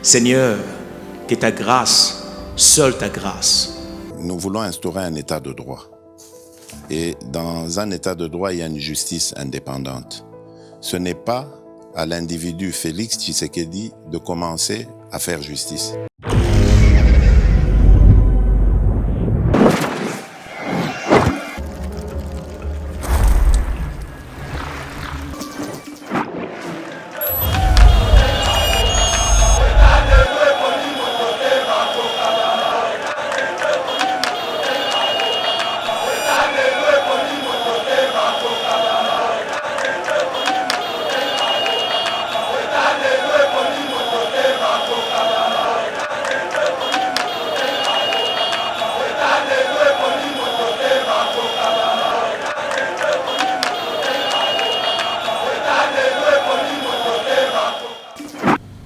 Seigneur, que ta grâce, seule ta grâce. Nous voulons instaurer un état de droit. Et dans un état de droit, il y a une justice indépendante. Ce n'est pas à l'individu Félix Tshisekedi de commencer à faire justice.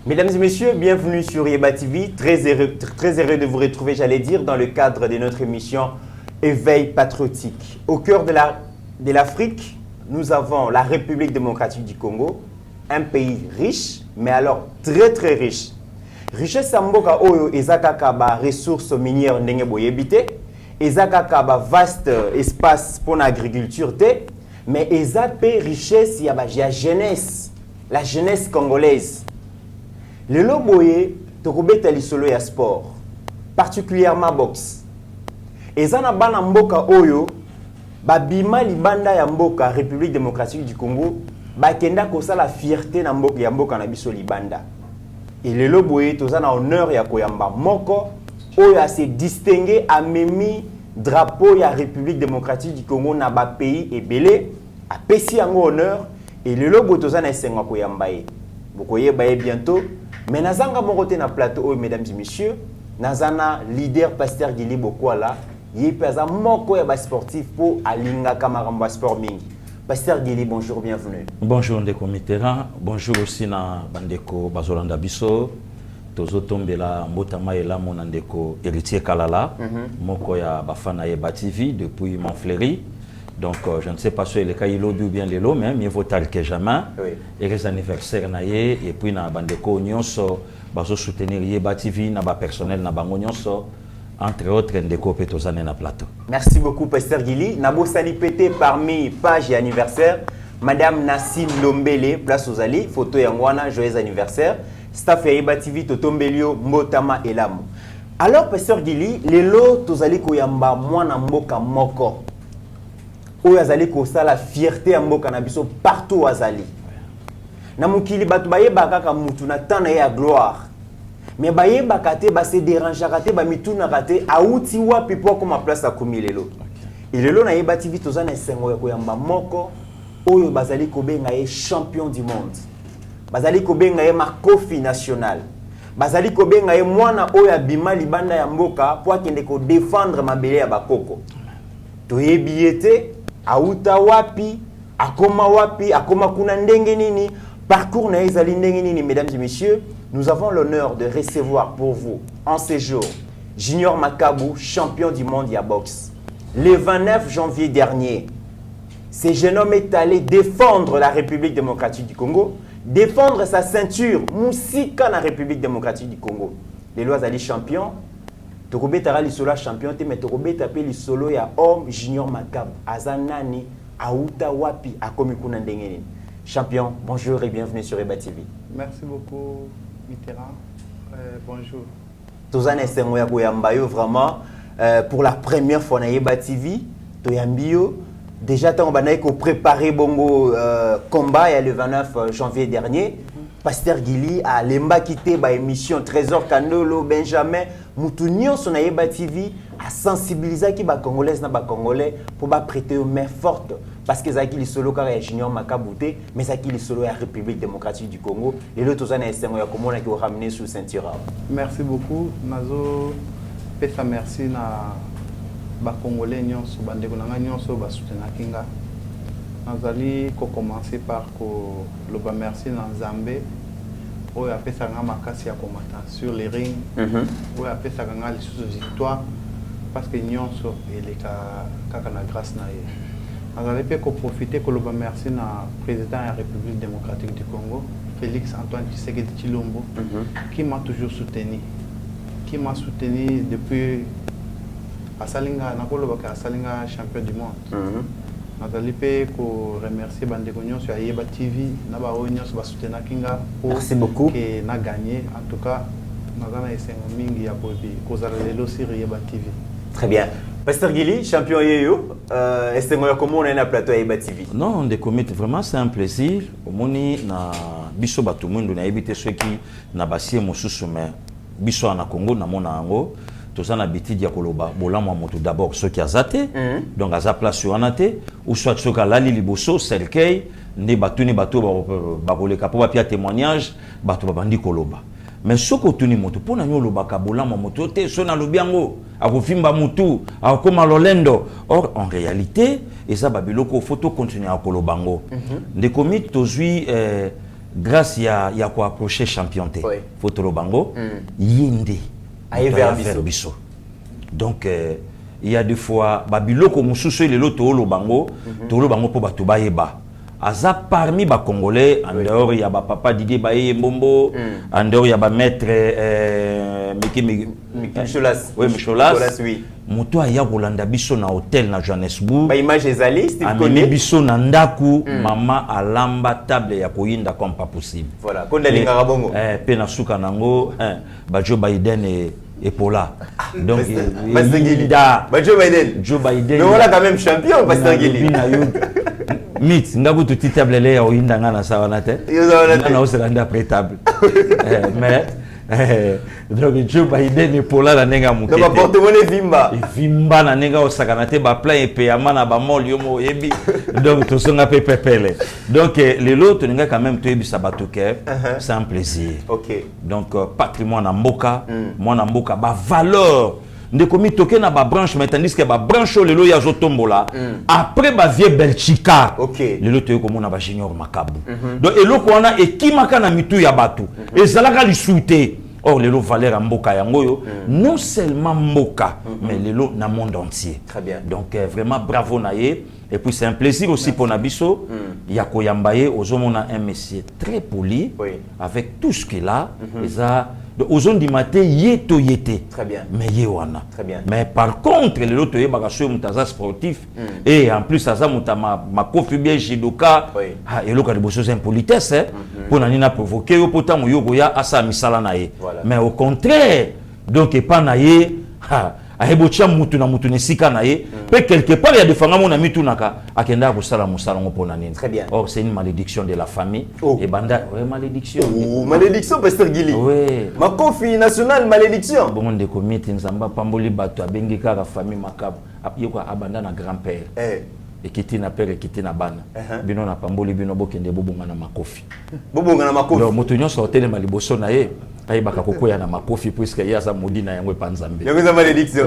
Mesdames et messieurs, bienvenue sur Yeba TV. Très heureux de vous retrouver, j'allais dire, dans le cadre de notre émission Éveil patriotique. Au cœur de l'Afrique, nous avons la République démocratique du Congo, un pays riche, mais alors très riche. Richesse Samboka Oyo ezakaka ba ressources minières ndenge boyebite, ezakaka ba vaste espace pour l'agriculture te, mais ezapé richesse ya jeunesse, la jeunesse congolaise. Le loboye tokobeta lisolo ya sport, particulièrement boxe. Ezana bana mboka oyo babima libanda ya mboka République démocratique du Congo bakenda kosala fierté na mboka ya mboka na biso libanda. Et le loboye tozana honneur ya koyamba moko oyo a se distinguer a memi drapeau ya République démocratique du Congo na ba pays ebele a pesi yango honneur et le lobo tozana esenga koyamba ye. Bokoye baye bientôt. Mais nazanga morote na plateau, mesdames et messieurs, nazana leader Pasteur Guili Bokwala, yepeza moko ya ba sportif pour alinga kamaramba sport mingi. Pasteur Guili, bonjour, bienvenue. Bonjour Ndeko Mitterrand, bonjour aussi na bandeko Bazolanda Biso, tozo tombela mbotama ela mon ndeko Héritier Kalala, moko ya bafana Yeba TV depuis Montfleury. Donc, je ne sais pas si le cas il ou bien les lots, mais mieux vaut tard que jamais. Oui. Et les anniversaires naie et puis na bandeko nyonso bazo soutenir Yeba TV na ba personnel na bango nyonso entre autres ndeko petozane na plateau. Merci beaucoup Pasteur Guili. Nabo sali pété parmi page et anniversaire Madame Nassine Lombele place aux Ali, photo yangwana joyeux anniversaire. Staff ya Yeba TV totombelio mbotama elamu. Alors Pasteur Guili, les lots tozali koyamba mwana mboka moko. Oyo azali kosa la fierté ya mboka na biso partout azali. Na mukili batu bayeba kaka mutu na tana ya gloire. Mais bayeba kate ba se déranger kate ba mituna kate auti wapi po koma place a komi lelo. Et lelo na Yeba TV tozana esengo ya koyamba moko oyo bazali kobenga ye champion du monde. Bazali kobenga ye makofi national. Bazali kobenga ye mwana oyo abima libanda ya mboka po akende ko défendre mabele ya bakoko. Toyebi ete auta wapi, akoma kuna ndenge nini, parcours na ezali ndenge nini, mesdames et messieurs, nous avons l'honneur de recevoir pour vous, en séjour, Junior Makabu, champion du monde à boxe. Le 29 janvier dernier, ce jeune homme est allé défendre la République démocratique du Congo, défendre sa ceinture, Moussika na République démocratique du Congo. Les lois ali champion, Tokobeta li solo champion te mais Tokobeta pe li solo ya homme Junior Makabu azanani auta wapi akomi kuna ndenge nini. Champion, bonjour et bienvenue sur Yeba TV. Merci beaucoup Mitterrand. Bonjour. Tozana esengo ya koyamba yo vraiment pour la première fois na Yeba TV toyambi yo déjà tant banaye ko préparer bongo combat ya le 29 janvier dernier. Pasteur Guili a lemba quitté ba émission Trésor Kandolo Benjamin Moutounion son Yeba TV a sensibilisé qui ba congolaise na ba congolais pour ba prêter une main forte parce que zaki li solo ka ya Junior Makabouté mais zaki li solo ya République démocratique du Congo et l'autre tozana esengo ya komona ki ramener sous ceinture. Merci beaucoup nazo pesa merci na ba congolais nyonso bandeko na nyonso ba soutenir kinga. Nazali ko commencer par ko loba merci na Nzambe oyo apesa nga makasi ya komata sur les rings oyo apesa nga lisusu victoire parce que nyonso eleka kaka na grâce na ye. Nazali pe ko profiter ko loba merci na président de la République démocratique du Congo Félix Antoine Tshisekedi Tshilombo, qui m'a toujours soutenu. Qui m'a soutenu depuis Asalinga, Nakoloba Asalinga champion du monde. Nathalie Pe, ko remercier Bandeko sur Ayeba TV, Naba Onion sur soutenir Kinga. Merci beaucoup. Et n'a gagné. En tout cas, Nazana et Mingi à Kobi, Kozalelo sur Ayeba TV. Très bien. Pasteur Guili, champion Yeyo, est-ce que comment on est à plateau Ayeba TV? Non, on commit vraiment, c'est un plaisir. Au moni na biso batumundu na ebité ceux qui na basie mosusu mais biso na Congo na mona ango. Tous en habitude ya koloba bolamwa moto d'abord ceux qui azaté donc aza place sur anate ou soit ceux qui lali liboso selkei ne batuni bato ba koleka po ba pia témoignage bato babandi koloba mais soko tuni moto pona nyo lobaka bolamwa moto te so na lobiango akofimba mutu akoma lolendo or en réalité eza babiloko photo continuer à kolobango de commis tozui grâce ya ko approcher championné photo lobango yende vers biso. Donc il y a des fois babiloko mususu le loto lo bango po bato bayeba aza parmi ba congolais en dehors il y a ba papa Didier Baye Mbombo en dehors il y a ba maître Micholas oui moto aya kolanda biso na hôtel na Johannesburg ba image ezali Steve Kone biso na ndaku mama alamba table ya koyinda comme pas possible voilà konda linga bongo pe na suka nango ba Joe Biden et Paula donc Joe Biden mais voilà quand même champion Pasteur Guili mit ngabu tuti table le ya oyinda ngana sawa na te na oselanda prétable mais donc Joe Biden et Paula la nenga mukete donc porte-monnaie vimba na nenga osakana te ba plein et payement na ba mol yo mo yebi donc to songa pe pepele donc les lots nenga quand même to yebi sabato ke c'est un plaisir OK donc patrimoine na mboka moi na mboka ba valeur ndekomi toke na ba branche mais tandis que ba branche lelo ya zotombola après ba vie Belchika lelo to komona ba junior makabu donc eloko wana ekimaka na mitu ya batu ezalaka lisuite or lelo valeur ya mboka yango yo non seulement mboka mais lelo na monde entier. Très bien. Donc vraiment bravo naye et puis c'est un plaisir aussi pour Nabiso ya koyambaye ozomona un monsieur très poli avec tout ce qu'il a eza ozon di maté yeto yete très bien mais yewana très bien mais par contre les loto yebaka so mutaza sportif et en plus aza mutama makofi bien jidoka et loka de bosso impolitesse pour nani provoquer yo potamu yoko ya asa misala na ye mais au contraire donc et pas na ye ayebocha mutu na mutu nesika na ye pe quelque part il y a des fanga mona mitu naka akenda ko sala musala ngopona nini. Très bien. Or c'est une malédiction de la famille et banda malédiction malédiction Pasteur Guili makofi national malédiction bon de comité nzamba pamboli bato abengi kaka famille makabu yoko abanda na grand-père ekiti na père ekiti na bana bino na pamboli bino bokende bobonga na makofi donc moto nyonso hôtel maliboso na ye ayebaka kokoya na makofi puisque il y a sa modina yango epanzambe malédiction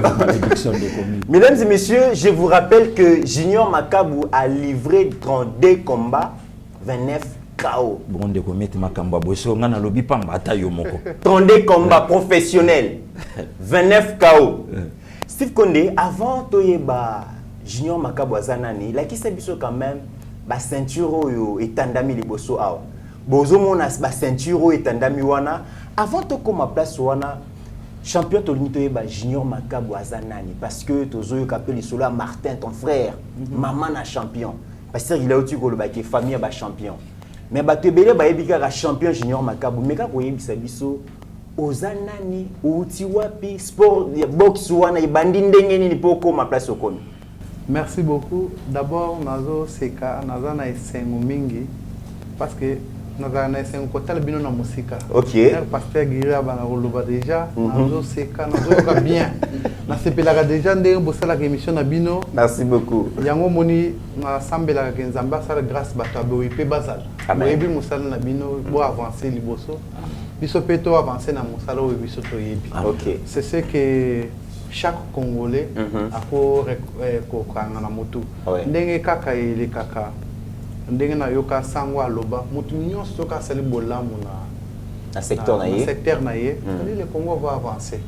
mesdames et messieurs je vous rappelle que Junior Makabu a livré 32 combats 29 KO bon de comité makambo boso ngana lobi pamba ata yo moko 32 combats professionnels 29 KO Steve Condé avant toyeba Junior Makabu azanani la kisa biso quand même ba ceinture yo etandami liboso awa bozo mona ba ceinture etandami wana avant to koma place wana champion to limito ba Junior Makabu azanani parce que tozo yo kapeli solo Martin ton frère maman na champion parce qu'il a outi ko le ba ke famille ba champion mais ba tebele ba yebika ka champion Junior Makabu mais ka ko yebisa biso ozanani outi wapi sport box wana ibandi ndenge nini poko ma place okomi. Merci beaucoup. D'abord, nazo seka naza na esengo mingi parce que naza na esengo kotala bino na musika. OK. Pasteur Guira bana roloba déjà nazo seka nazo ka bien. Na sepelaka déjà ndenge bosala ka émission na bino. Merci beaucoup. Yango moni na sambela ka nzamba sala grâce bato aboyi pe bazala. Oyebi musala na bino bo avancer liboso. Biso peto avancer na musala o biso to yebi. OK. C'est ce que chaque Congolais a ko kanga na mutu ndenge kaka ile kaka ndenge na yoka sangwa loba mutu nyonso ka sali bolamu na secteur na ye le Congo va avancer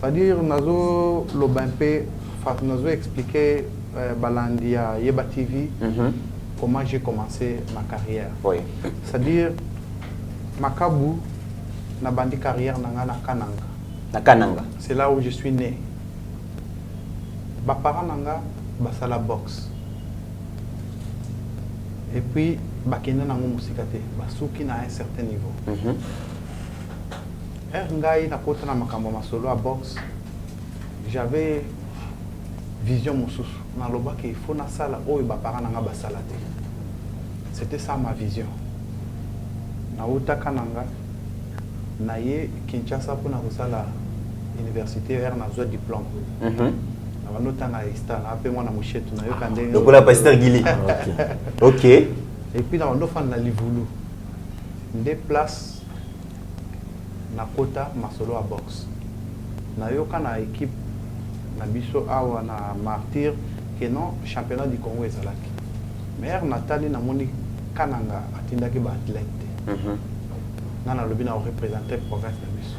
c'est-à-dire nazo loba un peu nazo expliquer balandia Yeba TV comment j'ai commencé ma carrière c'est-à-dire Makabu, na bandi carrière na Kananga. Na Kananga. C'est là où je suis né. Mes parents nanga basala boxe. Et puis bakina nango musikate, basuki na un certain niveau. Ngai na kota na makambo masolo à boxe. J'avais vision mususu. Na loba que il faut na sala oyo ba parents nanga basala te. C'était ça ma vision. Na uta Kananga na ye Kinshasa pour na kosala université vers na zo diplôme. Na notanga extra na pe mwana mushetu na yo kande. Donc la pasteur Gili. OK. Et puis na ndo fan na livulu. Des places na kota masolo à boxe. Na yo kana équipe na biso awa na martyr que non championnat du Congo ezalaki. Mais Nathalie na moni Kananga atindaki ba athlète. Nana lobi na représenter province na biso.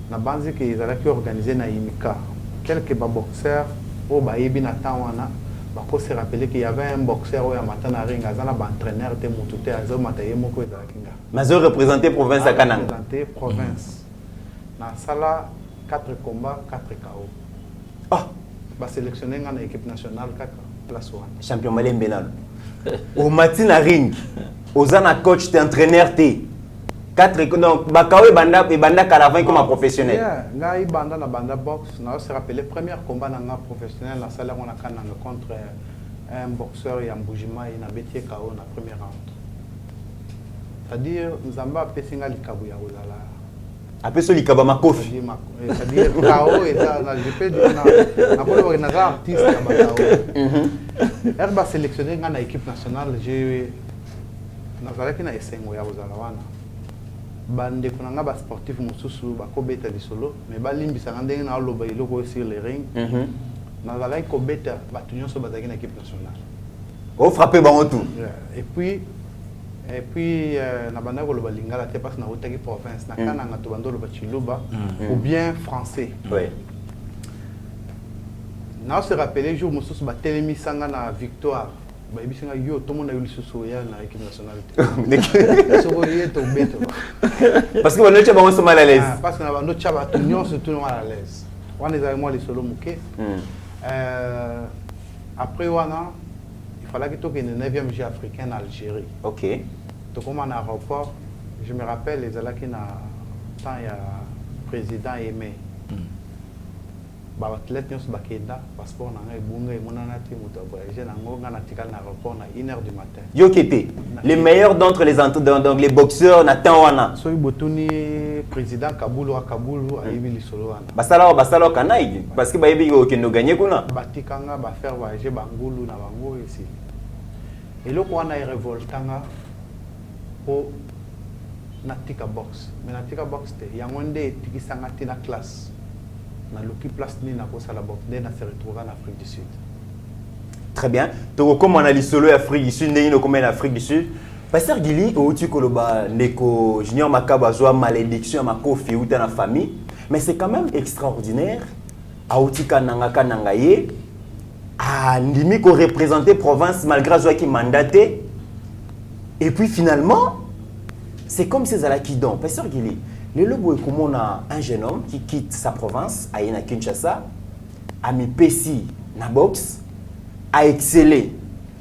Na banzi que ezalaki organisé na Imika. Quelques boxeurs au bayebi na tawana bako se rappeler qu'il y avait un boxeur au matin na ring azana ba entraîneur te mutute azo mataye moko ezalaki nga. Mazo représenter province à Kananga. Représenter province. Na sala 4 combats, 4 KO. Ah, Ba sélectionner nga na équipe nationale kaka place 1. champion Malembe nalo. Au matin à ring, ozana coach t'es entraîneur t'es. 4 donc bakawe banda caravane comme professionnel. Yeah, ngai banda na banda boxe, na se rappeler premier combat na nga professionnel na sala on a Kananga contre un boxeur ya Mbujima na betie KO na premier round. C'est-à-dire Nzamba pesinga likabu ya ozala. Après ce likaba makofi. C'est-à-dire KO et ça je peux dire na ko na artiste ya KO. Herba sélectionné nga équipe nationale, j'ai nazalaki na esengo ya ozala wana. Bande kunanga ba sportif mususu ba ko beta lisolo mais ba limbisa ndenge na loba iloko sur le ring. Nazalaki ko beta ba tunyoso bazaki na équipe nationale. Oh frapper ba tout. Et puis na banda ko loba lingala te parce na otaki province na Kananga to bando loba chiluba ou bien français. Oui. Na se rappeler jour mususu ba telemi sanga na victoire. Ba ibisinga yo to mona yo lisusu ya na équipe nationale. So yo to beto. Parce que bando tchaba on mal à l'aise. Parce que na bando tchaba tout nyonso tout mal à l'aise. On est avec moi les solo muke. Après wana il fallait que tu aies le 9e jeu africain en Algérie. OK. Donc comme en aéroport, je me rappelle les alaki na temps il y a président Aimé. Ba athlète nyos bakenda passeport na ngai bunga imonana ti muto voyager na ngonga na tikal na aéroport na 1h du matin. Yo kété. Les meilleurs d'entre les boxeurs na temps wana. So ibotuni président Kaboulou ayibi lisolo wana. Basala kanai parce que ba yebi ko kendo gagner kuna. Batikanga ba faire voyager bangulu na bango ici. Et loko wana révoltanga po natika box. Mais natika box te yangonde tikisanga tina classe. Na loki place ni na kosa la boxe na se retrouver en Afrique du Sud. Très bien. To comme on a les solo Afrique du Sud, ndenge comme en Afrique du Sud. Pasteur Gili outi koloba ndeko Junior Makaba zo malédiction makofi ou dans la famille, mais c'est quand même extraordinaire. Outi kananga ye a ndimi ko représenter province malgré zo qui mandaté. Et puis finalement, c'est comme ces ala qui don. Pasteur Gili le lobo est comme on a un jeune homme qui quitte sa province, à Kinshasa, a mis Pessi na boxe, a excellé.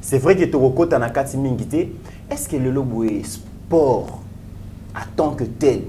C'est vrai que tu recôtes en akati mingité. Est-ce que le lobo est sport en tant que tel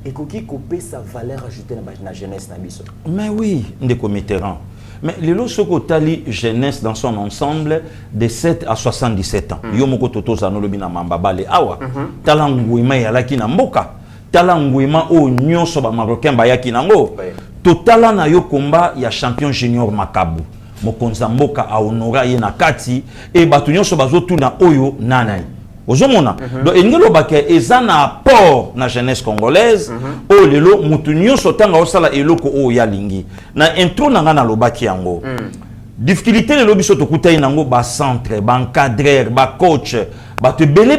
et qui coupe sa valeur ajoutée dans la jeunesse nabiso? Mais oui, ndeko Mitterrand. Mais le lobo soko tali jeunesse dans son ensemble de 7 à 77 ans. Yo moko toto zanolobi na mamba bale awa. Talangouima yalaki na mboka. Talangouima o nyonso ba marocain bayaki nango. Totala na yo combat ya champion junior Makabu. Mokonza mboka a honora ye na kati e batu nyonso bazotuna oyo nanai. Ozomona. Donc engelo bake ezana apport na jeunesse congolaise o lelo mutu nyonso tanga osala eloko o ya lingi. Na intro nanga na lobaki yango. Difficulté lelo biso tokutai nango ba centre, ba encadreur, ba coach, ba te belé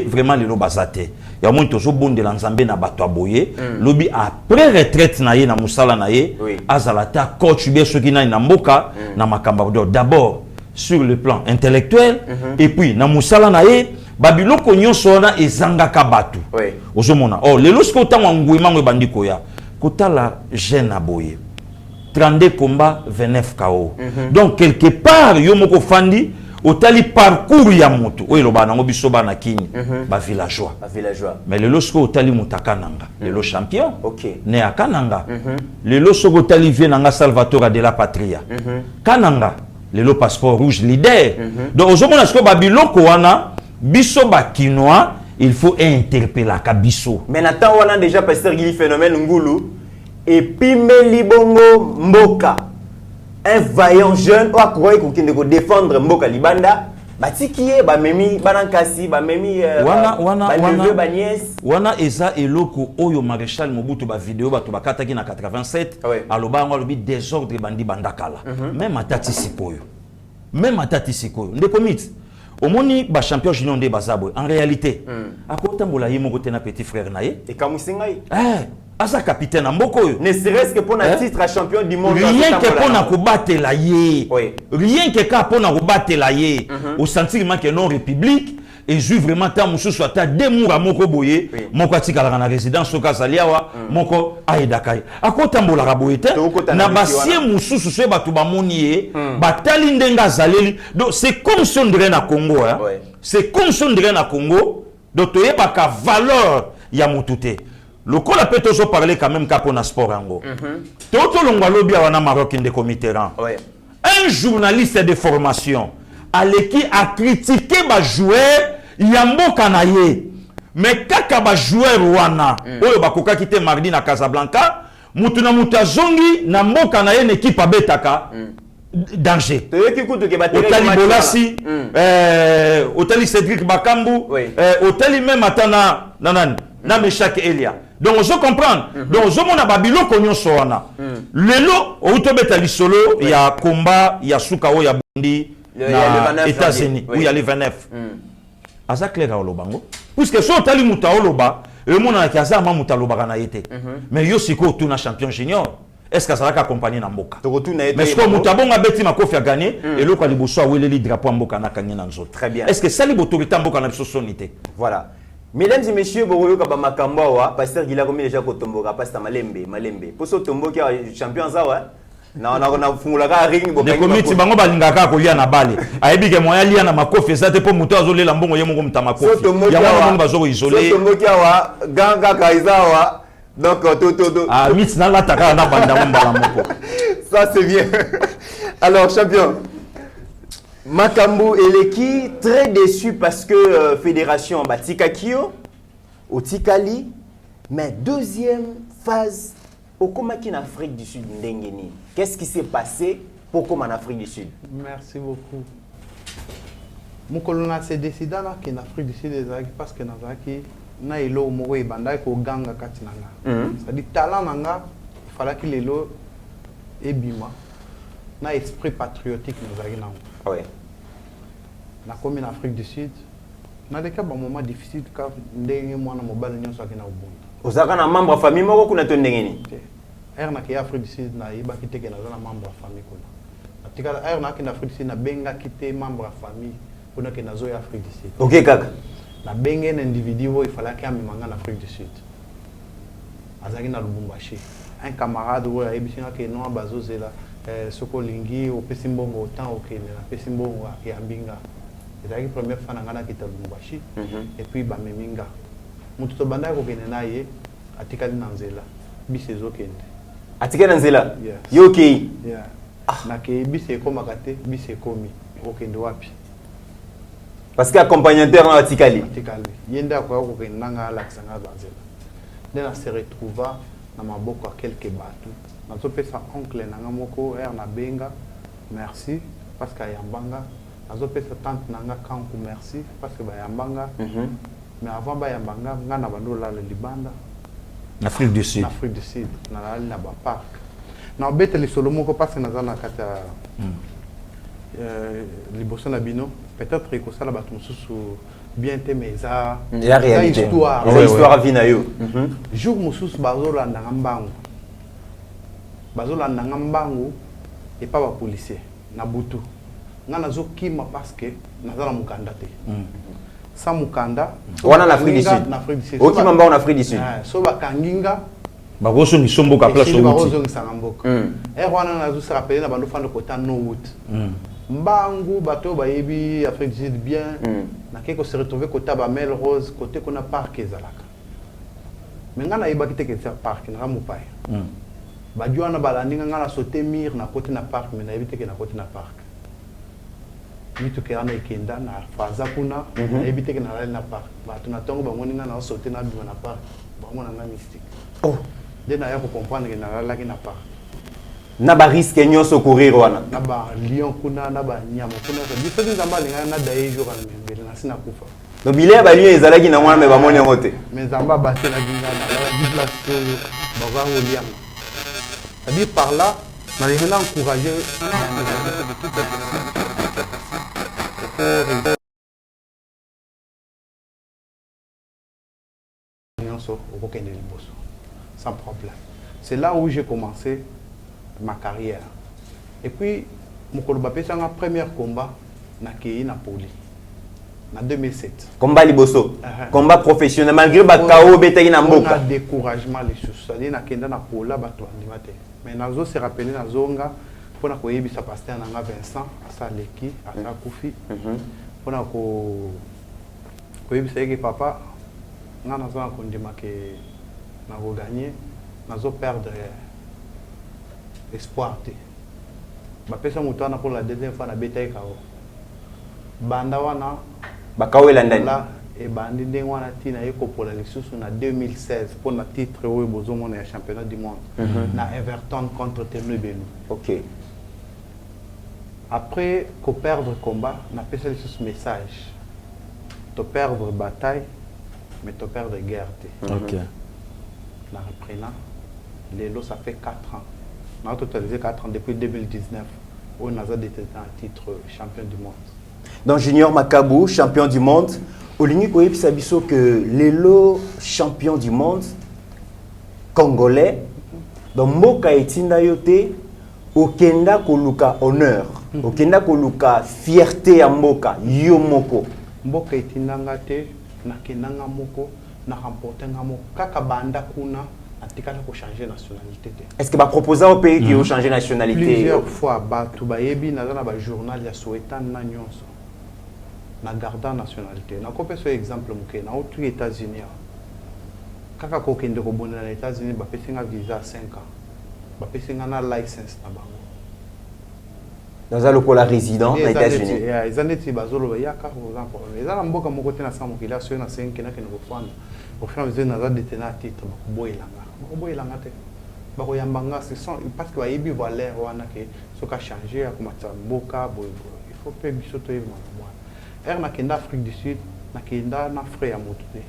vraiment lelo bazate. Ya mo tozo bonde la nzambe na bato aboye lobi après retraite na ye na musala na ye azalata coach bien soki na mboka na makamba d'abord sur le plan intellectuel et puis na musala na ye babiloko nyonso wana ezangaka bato ozomona lelo siko ntango nguima ngo ebandi koya kotala jeune aboye 32 combats 29 KO donc quelque part yo moko fandi otali parcours ya moto oyo eloba nango biso bana kini bavillageois mais lelo siko otali mutakananga lelo champion ne akananga lelo siko otali vie nanga Salvatore de la Patria kananga lelo passeport rouge leader donc ozomona siko babiloko wana biso bakinois il faut interpeller ka biso mais Nathan wana déjà pasteur Guili phénomène ngulu et puis Melibongo Mboka un vaillant jeune ou akroye ko kinde ko défendre Mboka Libanda batikiye ba memi banankasi ba memi wana eza eloko oyo Maréchal Mobutu ba vidéo bato bakataki na 87 aloba ngo lobi désordre bandi bandakala même atati sikoyo ndeko mit omoni ba champion junior nde bazabwe en réalité akotambola ye moko tena petit frère naye et kamusingai asa capitaine à Mboko. Ne serait-ce que pour un titre à champion du monde. Rien que pour nous battre la yé. Rien que pour nous battre la yé. Au sentiment que non république et je vraiment tant monsieur soit ta démour à Moko boye. Moko atikala na résidence au Kasaliawa. Moko aïdakai. À quoi tambola raboyete? Na basie mususu soit batu bamonié. Batali ndenga zaleli. Donc c'est comme si on dirait na Congo. C'est comme si on dirait na Congo. Donc tu es pas qu'à valeur ya mutute. Le col a peut toujours parler quand même qu'à sport ango. Toto longwalobi a wana Maroc de comité. Un journaliste de formation qui a critiqué ba joueur Yambo Kanaye. Mais kaka ba joueur wana oyo bakoka kite mardi na Casablanca, mutuna mutazongi na mboka na ye une équipe abetaka. Danger. Otali Bolasi, Otali Cédric Bakambu, Otali même atana na Meshak Elia. Donc on se comprend. Donc on a Babylone konyo soana. Lelo outobeta lisolo, il y a combat, il y a Soukao, il y a Bundi, il y a États-Unis, où il y a les 29. Asa clair au lobango. Puisque so tali muta oloba, le monde a kaza ma muta loba na été. Mais yo siko tuna champion junior. Est-ce que ça va accompagner na mboka? Mais ce que muta bonga beti makofi a gagné et lo kwa liboso weleli drapeau mboka na kanya na nzoto. Très bien. Est-ce que ça li autorité mboka na biso sonité? Voilà. Mesdames et messieurs, Boroyo Kaba Makambawa, pasteur Gila comme déjà Kotomboka, pasteur Malembe. Pour ce tombo qui est champion Zawa, na fungulaka ring boka. De comité bango balingaka ko lia na bale. Ayebi ke moya lia na makofi ça te po muto azolela mbongo ye mongo mutamakofi. Ya mongo bazo isolé. Ce tombo qui a ganga kaizawa. Donc ah mit na la taka na banda mbala moko. Ça c'est bien. Alors champion Makambu Eleki, très déçu parce que Fédération Batika Kyo, au Tikali, mais deuxième phase, pourquoi en Afrique du Sud Ndengeni? Qu'est-ce qui s'est passé pour en Afrique du Sud? Merci beaucoup. Mon colonel s'est décidé qu'en Afrique du Sud, parce que Nazaki, na ilo moko ibanda ko ganga katinanga. C'est-à-dire talent nanga, il fallait qu'il ait lo ebima, na esprit patriotique Nazaki nango. Ouais. Na commune Afrique du Sud, na des cas un moment difficile car ndenge mwana mobile nyonso akina ubuntu. Ozaka na membre de famille moko kuna to ndengeni. Na ki Afrique du Sud na iba kiteke na za membre de famille kuna. Atika na ki na Afrique du Sud na benga kite membre de famille kuna ke na zo ya Afrique du Sud. OK kaka. Na benga un individu il fallait qu'il amemanga na Afrique du Sud. Azaki na Lubumbashi. Un camarade ou a ebisinga ke no bazozela soko lingi o pesimbongo autant au Kenya, pesimbongo ya binga. C'est la première fois que je suis Lubumbashi et puis Bameminga. Mututo banda ko kene na ye atikali nanzela bisezo kende. Atikali nanzela? Yes. Yo kei. Yeah. Na ke bise ko makate bise komi okende wapi. Parce que accompagnateur na atikali. Atikali. Yenda ko ko kende nanga laksanga nanzela. Dena se retrouva na maboko a quelques bateaux. Na to pesa oncle nanga moko na benga. Merci parce que yambanga azopesa tante nanga kanku merci parce que bayambanga mais avant bayambanga ngana bandola le libanda Afrique du Sud na la ba parc na bete li solo moko parce que nazana kata liboso na bino peut-être que ça la batu mususu bien te mais ça la réalité histoire vina yo jour mususu bazolanda ngambangu et pas ba policier na butu. Parce que sans Mukanda. On en Afrique du Sud. Ok, Mamba en Afrique du Sud. So bakanginga. Baroso ni sombo ka place Baroso ni sangamboka. Wana nazo se rappeler na bando fando kota Norwood. Mbangu bato bayebi Afrique du Sud bien. Na keko se retrouver kota ba Melrose côté kona parc ezalaka. Menga na yeba kiteke faire parc na Ramupai. Bajuana balandinga ngana sauter mire na côté na parc mais na yebite ke na côté na parc. Mitu ke ana ikenda na faza kuna na yebite ke na la na parc. Bato na tongo bango ninga na sauter na bima na parc. Bango na mystique. Oh, dès na ya ko comprendre que na la na parc. Na ba risque nyonso courir wana. Na ba lion kuna na ba nyama kuna so biso nzamba linga na daye jour na mbele na sina kufa. No bilé ba lion ezalaki na mwana me ba moni ngote. Mais nzamba ba te na dinga na la di place ba va oliama. C'est-à-dire par là, on a déjà encouragé sans problème. C'est là où j'ai commencé ma carrière. Et puis, mon Kolobapé, c'est un premier combat na Napoli. En 2007. Combat liboso. Combat professionnel. Malgré que KO betaki na mboka. On a découragement les choses. C'est-à-dire na kenda na pola bato andimate. Mais nazo se rappeler na zonga pour na koyebisa pasteur na Vincent Asaleki asa Koufi. Pour na ko koyebisa ke papa nga nazo na kondima ke na go gagner nazo perdre espoir te. Ba pesa muto na pour la deuxième fois na betaki KO. Banda wana Bakao elandani. Là et bandi ndenge wana tina yeko pola lisusu na 2016 pour na titre oyo bozomona ya championnat du monde na Everton contre Temlebelu. OK. Après qu'on perdre combat, na pesa lisusu message. To perdre bataille mais to perdre guerre. OK. Na reprenant lelo ça fait 4 ans. On a totalisé 4 ans depuis 2019 où on a détenu un titre champion du monde. Donc Junior Makabu, champion du monde. Olingi Koyebi Sabiso que Lelo, champion du monde, congolais. Donc Moka etinda yote, Okenda Koluka honneur, Okenda Koluka fierté à Moka, yo moko. Mboka etinda ngate, nakenda nga moko, na remporter nga moko. Kaka banda kuna, atikala ko changer nationalité. Est-ce que va proposer au pays qui a changé nationalité? Plusieurs fois, Batu Bayebi, na journal ya Sowetan na nyonso. Na garda nationalité. Na kopé ce exemple muke na aux États-Unis. Kaka ko kende ko bonela na États-Unis ba pesinga visa 5 ans. Ba pesinga na license na bango. Dans un local résident aux États-Unis. Les années ti bazolo ya ka ko za problème. Les ana mboka moko te na samu kila so na 5 na kene ko fanda. Au fur et à mesure na za détenir titre ba ko boyelanga. Ba ko boyelanga te. Ba ko yambanga c'est parce que ba yebi valeur wana ke so ka changer ya ko matsa mboka boy. Il faut pe biso to yeba. Er nakenda Afrique du Sud, nakenda na frère à Moutouté.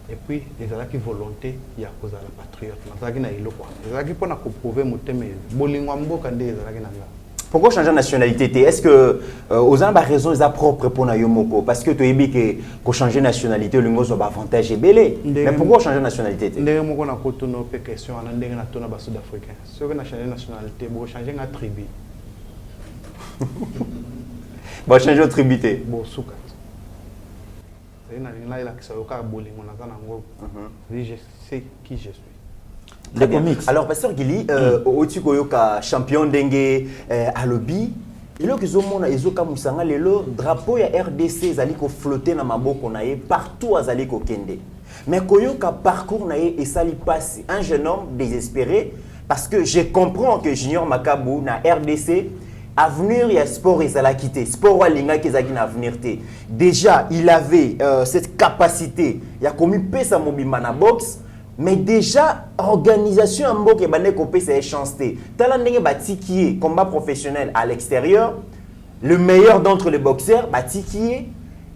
Et puis, les alaki volonté, il y a cause à la patriote. Nazaki na ilo quoi. Les alaki pour na prouver Mouteme. Bolingwa mboka nde les alaki na nga. Pourquoi changer de nationalité? Est-ce que aux gens raison ils propre pour na yomoko parce que tu es que pour changer de nationalité le lingo soit avantage et belé. Mais pourquoi changer de nationalité? Ndenge moko na kotono pe question ana ndenge na tona ba sud-africain. Ceux qui na changer de nationalité, bo changer na tribu. Bon, changer de tribité. Bon, soukat. C'est une année là qui s'est occupé de boling. Je sais qui je suis. Les comics. Alors, Pasteur Gili, au-dessus de champion dengue à lobby, et là, ils ont le drapeau ya RDC zali ko flotter na maboko na ye partout azali ko kende. Mais koyoka parcours na ye et sali passe un jeune homme désespéré parce que je comprends que Junior Makabu na RDC avenir, il y a sport et ça l'a quitté. Sport ou linga qui a avenir. Déjà, il avait cette capacité. Il a commis pesa mobimana box, mais déjà organisation en boxe et bané copé c'est chanté. Talandenge bati qui est combat professionnel à l'extérieur, le meilleur d'entre les boxeurs bati qui est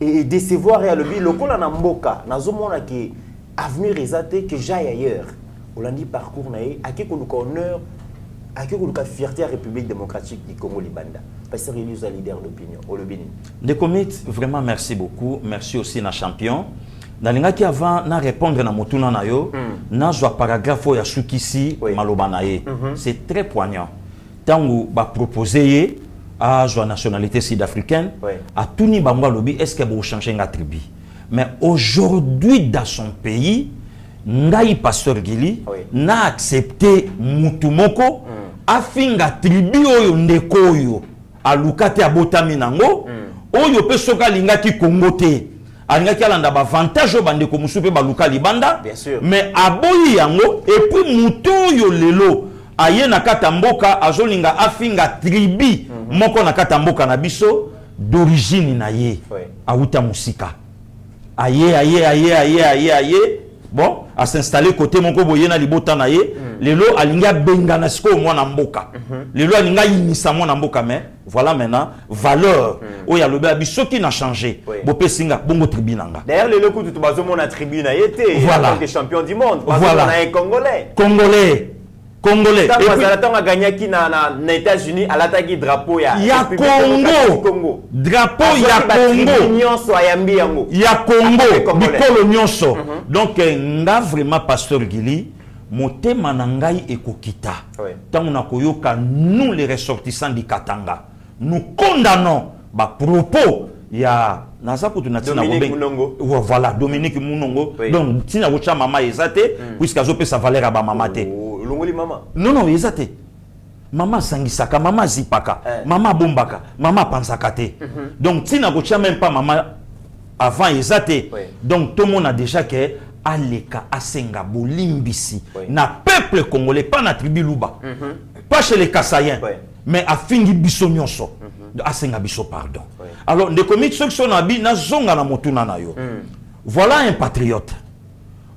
et décevoir et à le local en mboka. Nazomona qui avenir exaté que j'aille ailleurs. On l'a dit parcours naé, à qui qu'on nous honneur. À qui vous avez fierté à la République démocratique du Congo-Libanda? Parce que c'est un leader d'opinion. Les comités, vraiment merci beaucoup. Merci aussi à champion. Dans les gens qui avant na répondre na motuna na yo, na joa paragraphe ya shukisi malobanaye. C'est très poignant. Tant que ba proposer à la nationalité sud-africaine, à tout ni bango lobby, est-ce que vous changez la tribu? Mais aujourd'hui, dans son pays, Ngai Pasteur Gili n'a accepté Mutumoko, a finga tribu oyo ndeko oyo, a lukate abotami nango, oyo pe soka lingaki Congo te. Alingaki alanda ba avantage bandeko musupe ba luka libanda, mais aboyi yango, et puis muto oyo lelo, aye na kata mboka azolinga afinga tribi moko na kata mboka na biso d'origine na ye auta musika aye bon a s'installer côté moko boye na libota na ye lelo alinga benga na siko mwana mboka lelo alinga yinisa mwana mboka mais voilà maintenant valeur oya lobe biso qui n'a changé bopé singa bongo tribi nanga d'ailleurs lelo kutu to bazo mona tribu na yete voilà que champion du monde voilà on a un congolais Congolais. Quand Bazalaton a gagné qui na États-Unis, à l'attaque drapeau ya Congo. Drapeau ya Congo. Ya Congo. Bikolo nyonso. Donc nga vraiment pasteur Gili, motema na ngai ekokita. Tant on a koyoka nous les ressortissants du Katanga, nous condamnons ba propos ya naza pour Dominique Munongo. Voilà, Dominique Munongo. Donc tina rocha mama ezate puisque azope sa valeur à ba mama te. Longoli mama. Non, ezate. Mama sangisaka, mama zipaka, mama bombaka, mama pansaka te. Donc tina rocha même pas mama avant ezate. Donc tout le monde a déjà que aleka asenga bolimbisi na peuple congolais, pas na tribu Luba. Pas chez les Kassaïens. Mais à fingi biso nyonso. Asenga biso pardon. Alors les comités ceux qui sont nabi na zonga na motuna na yo. Voilà un patriote.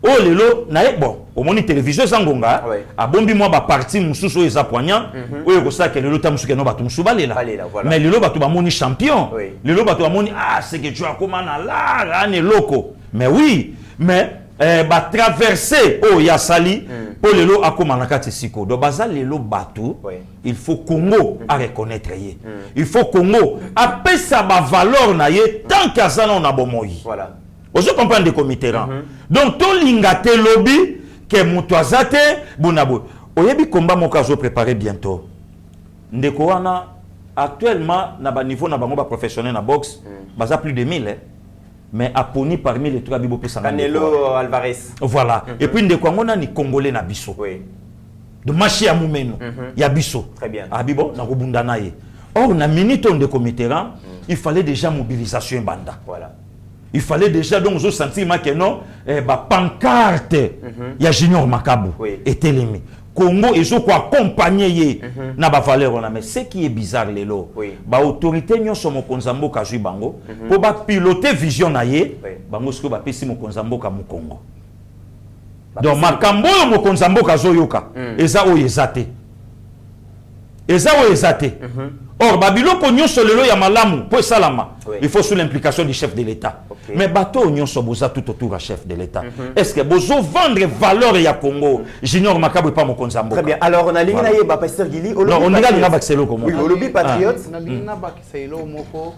Oh lelo na bon, au moni télévision zangonga, a bombi moi ba parti mususu eza poignant, oyo ko sa ke lelo tamusuke no batu musubalela. Mais lelo batu ba moni champion. Lelo batu ba moni c'est que tu as comment là ane loko. Mais oui, mais ba traverser oh ya sali pour lelo akoma na kati siko. Do baza lelo batu, il faut Congo à reconnaître ye. Il faut Congo a pesa ba valeur na ye tant qu'azana na bomoyi. Voilà. Vous comprenez des comités. Donc, tout l'ingate lobby, que moutouazate, bounabo. Oyebi combat mokazo préparé bientôt. Ndeko wana, actuellement, na ba niveau na ba moba professionnel na boxe, baza plus de 1000. Mais aponi parmi les trois bibo pesanga. Canelo Alvarez. Voilà. Et puis ndeko ngona ni congolais na biso. De machi ya mumeno. Ya biso. Très bien. Abibo na robunda na ye. Or na minute de comité, il fallait déjà mobilisation banda. Voilà. Il fallait déjà donc je sentir que non pancarte il y a Junior Makabu était l'ennemi Congo et je quoi accompagner na ba valeur on a mais ce qui est bizarre lelo ba autorité nyonso mokonzambo ka jui bango pour ba piloter vision na ye bango ce que ba pesi mokonzambo ka mu Congo donc makambo mokonzambo ka zoyoka eza o ezate or babiloko nyonso lelo ya malamu po salama il faut sous l'implication du chef de l'État mais bateau nyonso boza tout autour du chef de l'État est-ce que bozo vendre valeur ya Congo Junior Makabu pas mokonzambo très bien alors on a ligne na yeba pasteur Gili non on dirait nga baxelo comme oui lobby patriote na ligne na bakiselo moko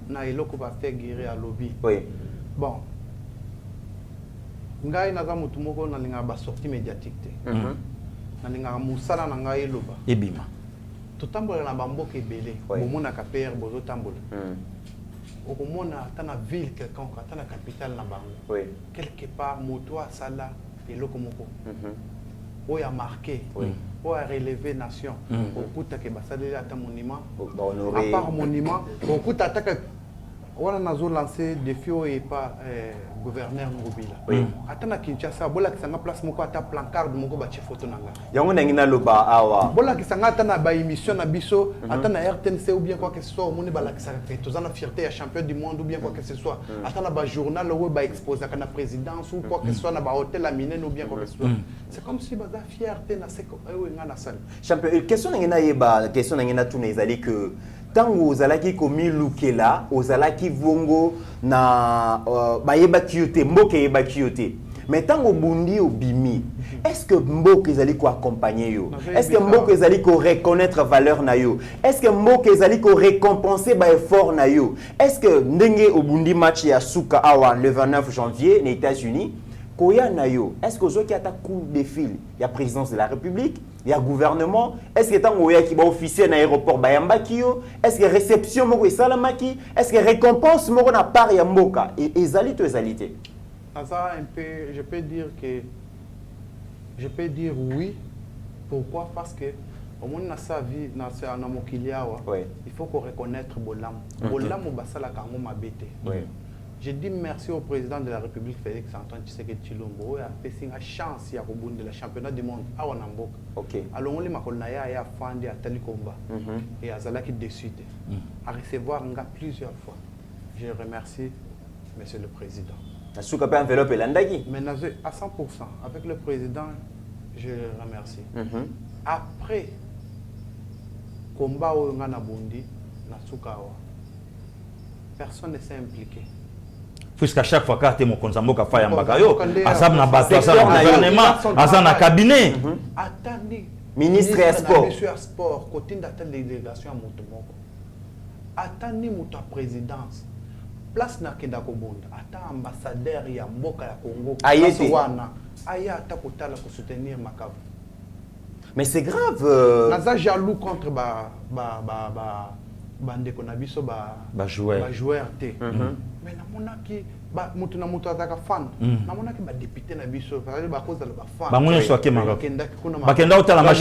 na eloko ba faire guérir à lobby bon ngai naza mutu moko na linga ba sortie médiatique te na linga musala na ngai loba ebima totambola na bamboka ebele bomonaka pere bozotambola okomona ata na ville quelconque ata na capitale na bango quelque part moto asala eloko moko oyo amarqué oyo arelevé nation okutaka basaleli ata monument à part monument okuta ataka wana nazolancer défi oyo epa gouverneur Ngobila ata na Kinshasa bolakisanga place moko ata placard moko batie photo nanga yango nangi na loba awa bolakisanga ata na ba émission na biso ata na RTNC ou bien quoi que ce soit omoni balakisaka ke tozana fierté ya champion du monde ou bien quoi que ce soit ata na ba journal oyo ba exposer na présidence ou quoi que ce soit na ba hôtel à Minen ou bien quoi que ce soit c'est comme si baza fierté na seko oyo nga na sali champion question nangi na yeba question nangi na tuna ezali que tango ozalaki komi lukela ozalaki vongo na bayeba kiote mboke yeba kiote mais tango bundi obimi est-ce que mboke ezali ko accompagner yo est-ce que mboke ezali ko reconnaître valeur na yo est-ce que mboke ezali ko récompenser ba effort na yo est-ce que ndenge obundi match ya suka awa le 29 janvier aux États-Unis Koya Nayo, est-ce que vous avez un coup de fil? Il y a présidence de la République, il y a gouvernement. Est-ce que vous avez un officier dans l'aéroport Bayambakio? Est-ce que réception Moko et Salamaki? Est-ce que récompense Moko na part Yamboka? Et Ezali ou Ezalité? Je peux dire oui. Pourquoi? Parce que au monde dans sa vie, dans mon il faut qu'on reconnaisse Bolam. Bolam ou Basala Kango Mabete. Je dis merci au président de la République, Félix Antoine Tshisekedi Tshilombo, qui a fait une chance de la championnat du monde à Wanamboka. Alors, on a ya fandi à Talikomba et à Zalaki de suite à recevoir plusieurs fois. Je remercie Monsieur le Président. Mais à 100%, avec le Président, je remercie. Après, combat au Nganabundi, Nasukawa, personne ne s'est impliqué. Puisqu'à chaque fois que mon konzamboka fa yambaka yo azam na bato azam na gouvernement azam na cabinet attendez ministre des sport côté de la délégation à Motomoko attendez mon présidence place na kenda ko bonda ata ambassadeur ya mboka ya Congo wana aya ata kotala ko soutenir Makavu. Mais c'est grave naza jaloux contre bande ko na biso joueur té. Mais namonaki mutu na mutu ataka fan namonaki ba député na biso ba cause la ba fan ba mona so akema bakenda otala match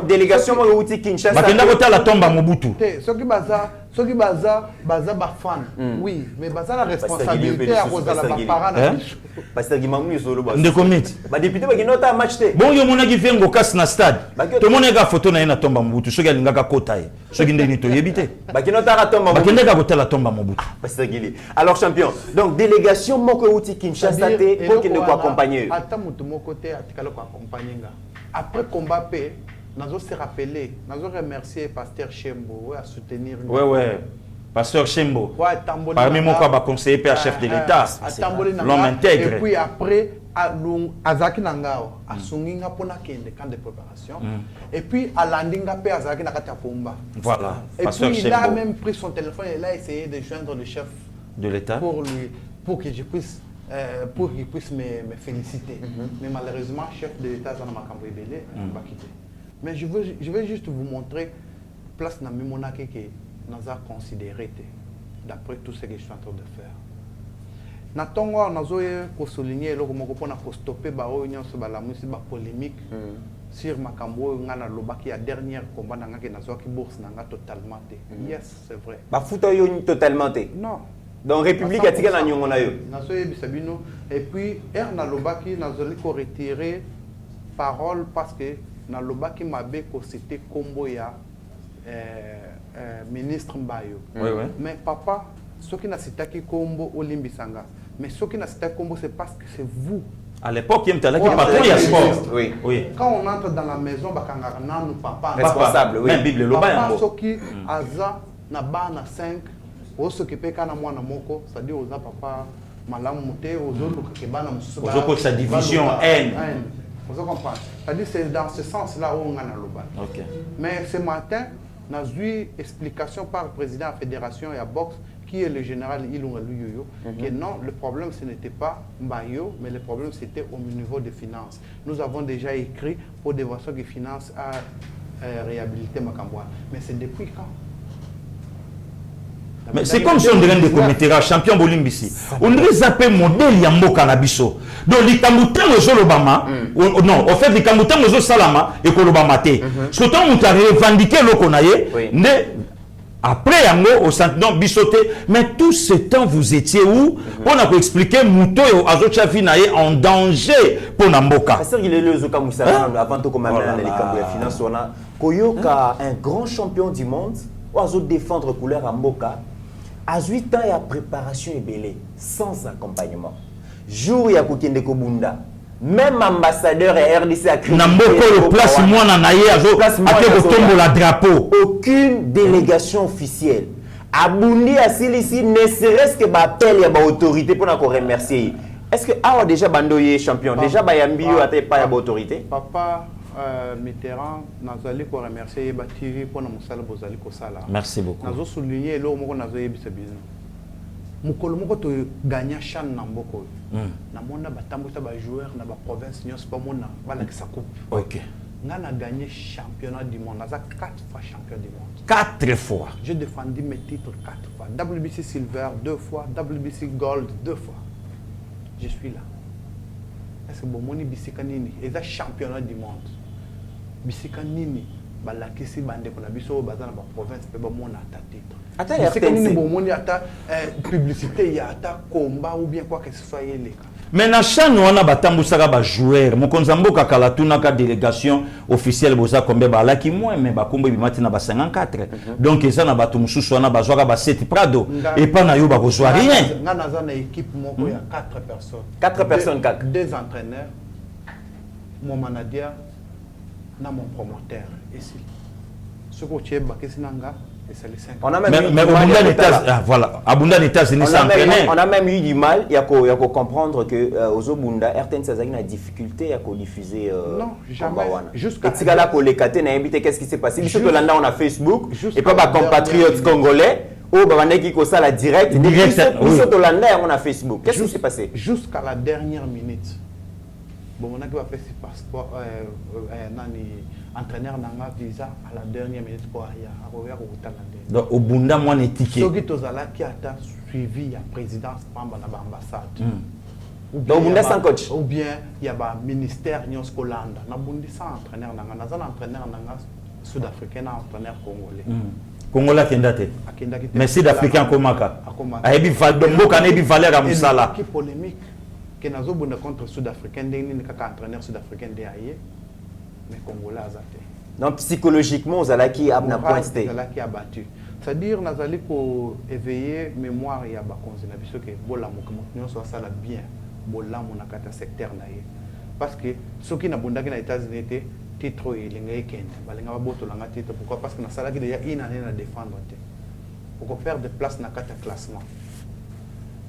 délégation mo uti Kinshasa bakenda otala tomba Mobutu te soki baza ba fan oui mais baza la responsabilité à cause la ba parents na biso pasteur Gimamu solo ba ndeko miti ba député bakenda otala match te bon yo monaki vengo kasi na stade to monaka photo na ye na tomba Mobutu soki alingaka kota ye soki ndeni to yebite bakenda otala tomba Mobutu bakenda ka otala tomba Mobutu pasteur Gili. Alors champion donc délégation moko uti Kinshasa te pour qu'il ne ko accompagner ata mutu moko te atikala ko accompagner nga après combat pe nazo se rappeler nazo remercier pasteur Chembo à soutenir ouais pasteur Chembo parmi mon quoi conseiller père chef de l'état l'homme intègre et puis après azaki nangao asunginga pona kende camp de préparation et puis alandinga pe azaki na kata pomba voilà et puis il a même pris son téléphone et il a essayé de joindre le chef de l'état pour que je puisse qu'il puisse me féliciter. Mais malheureusement, chef de l'État, Zanamakambou Ebele, m'a quitté. Mais je vais juste vous montrer place dans le monde que nous avons considéré d'après tout ce que je suis en train de faire. Natongo, nous avons souligné le pour stopper la polémique sur Makambo, qui a dernier combat dans la bourse totalement. Yes, c'est vrai. Totalement. Non. Donc République a tiré la nyongo na yo. Et puis na lobaki na zoli ko retirer parole parce que na lobaki mabe ko c'était combo ya ministre Mbayo. Mais papa ce qui na citaki combo Olimbisanga. Mais ce qui na citaki combo c'est parce que c'est vous. À l'époque, il y a patron ya sport. Oui. Quand on entre dans la maison bakanga nanu papa responsable oui. Même Bible loba yango. Papa soki aza na bana 5 s'occuper kana mwana moko c'est-à-dire aux papa malamu muté aux autres que bana mususu aux sa division haine vous comprenez c'est-à-dire c'est dans ce sens-là où on a loba. OK. Mais ce matin on a eu explication par le président de la fédération et à boxe qui est le général Ilunga Luyoyo que non le problème ce n'était pas Mbayo mais le problème c'était au niveau des finances. Nous avons déjà écrit pour des voies qui financent à réhabiliter Makamboa. Mais c'est depuis quand? Mais c'est comme si on dirait des comités champion Bolimbisi. On dirait zapper modèle Yambo Kanabiso. Donc les Kamoutan aux Obama, non, en fait les Kamoutan aux Salama et Kolobama T. Ce temps où tu as revendiqué le Konaye, après Yango au centre Bissoté, mais tout ce temps vous étiez où? On a expliqué Mouto et Azotchafinaye en danger pour Namboka. Parce qu'il est le Zokamoussa avant tout comme les Kamouya Finance, on a Koyoka, un grand champion du monde, Oazo défendre couleur à Mboka. À 8 ans, il y a préparation et belé, sans accompagnement. Jour, il y a Kokende Kobunda. Même ambassadeur et RDC a crié. Namboko, place moi nanaye, la drapeau. Aucune délégation officielle. Abundi a ici, ne serait-ce que l'appel et l'autorité pour nous remercier. Est-ce que ah déjà Bandoye champion, déjà Bayambi a pas l'autorité? Papa Mitterrand, nous allons remercier Batiri pour nous saluer pour ça. Merci beaucoup. Nous allons souligner le mot que nous avons eu. Nous avons gagné chan Namboko. namona batambwisa ba joueur na ba province nyos pas mona bala ki sa coupe. OK. On a gagné championnat du monde. On a 4 fois champion du monde. 4 fois. J'ai défendu mes titres 4 fois. WBC Silver 2 fois, WBC Gold 2 fois. Je suis là. Est-ce que bon moni bisika nini? Et ça championnat du monde. Bisika nini? Balakisi bande ko na biso baza na ba province pe ba mona ta titre. Attends, bisika nini bon moni ata publicité ya ata combat ou bien quoi que ce soit yele. Mais na chan wana batambusaka ba joueur mokonza mboka kala tunaka délégation officielle boza kombe ba laki moins mais ba kombo bimati na ba 54 donc eza na batu mususu wana bazwaka ba 7 Prado et pas na yo ba kozwa rien nga naza na équipe moko ya 4 personnes 4 personnes 4 2 entraîneurs mon manager na mon promoteur ici ce que tu es bakesi nanga. On a même mais voilà, Abunda États-Unis on a même eu du mal il y a comprendre que aux Obunda RTN ça a une difficulté à diffuser non jamais jusqu'à là pour les cater n'a invité qu'est-ce qui s'est passé juste là on a Facebook et pas ma compatriotes congolais ou babane qui ko ça la direct sur Tolanda on a Facebook qu'est-ce qui s'est passé jusqu'à la dernière minute bon on a qui va faire ce passeport nani entraîneur nanga visa à la dernière minute pour ya akoya ko talande donc au bunda moi ne ticket soki tozala ki ata suivi ya présidence pamba na ba ambassade donc bunda sans coach ou bien il y a ba ministère nyos kolanda na bundi sans entraîneur nanga na zana entraîneur nanga sud-africain na entraîneur congolais Congolais kendate mais sud-africain komaka ayebi valeur mboka na yebi valeur ya musala qui polémique que nazo bunda contre sud-africain ndenge ni kaka entraîneur sud-africain de aye mais Congolais azate. Donc psychologiquement, Zalaki a pointé. Zalaki a battu. C'est-à-dire nazali ko éveiller mémoire ya bakonzi na biso ke bolamu ko mutnyo so sala bien bolamu na kata secteur na ye. Parce que ceux qui na bundaki na États-Unis té titre elinga ekende balinga baboto langa titre pourquoi parce que na salaki déjà une année na défendre té. Pour faire des places na kata classement.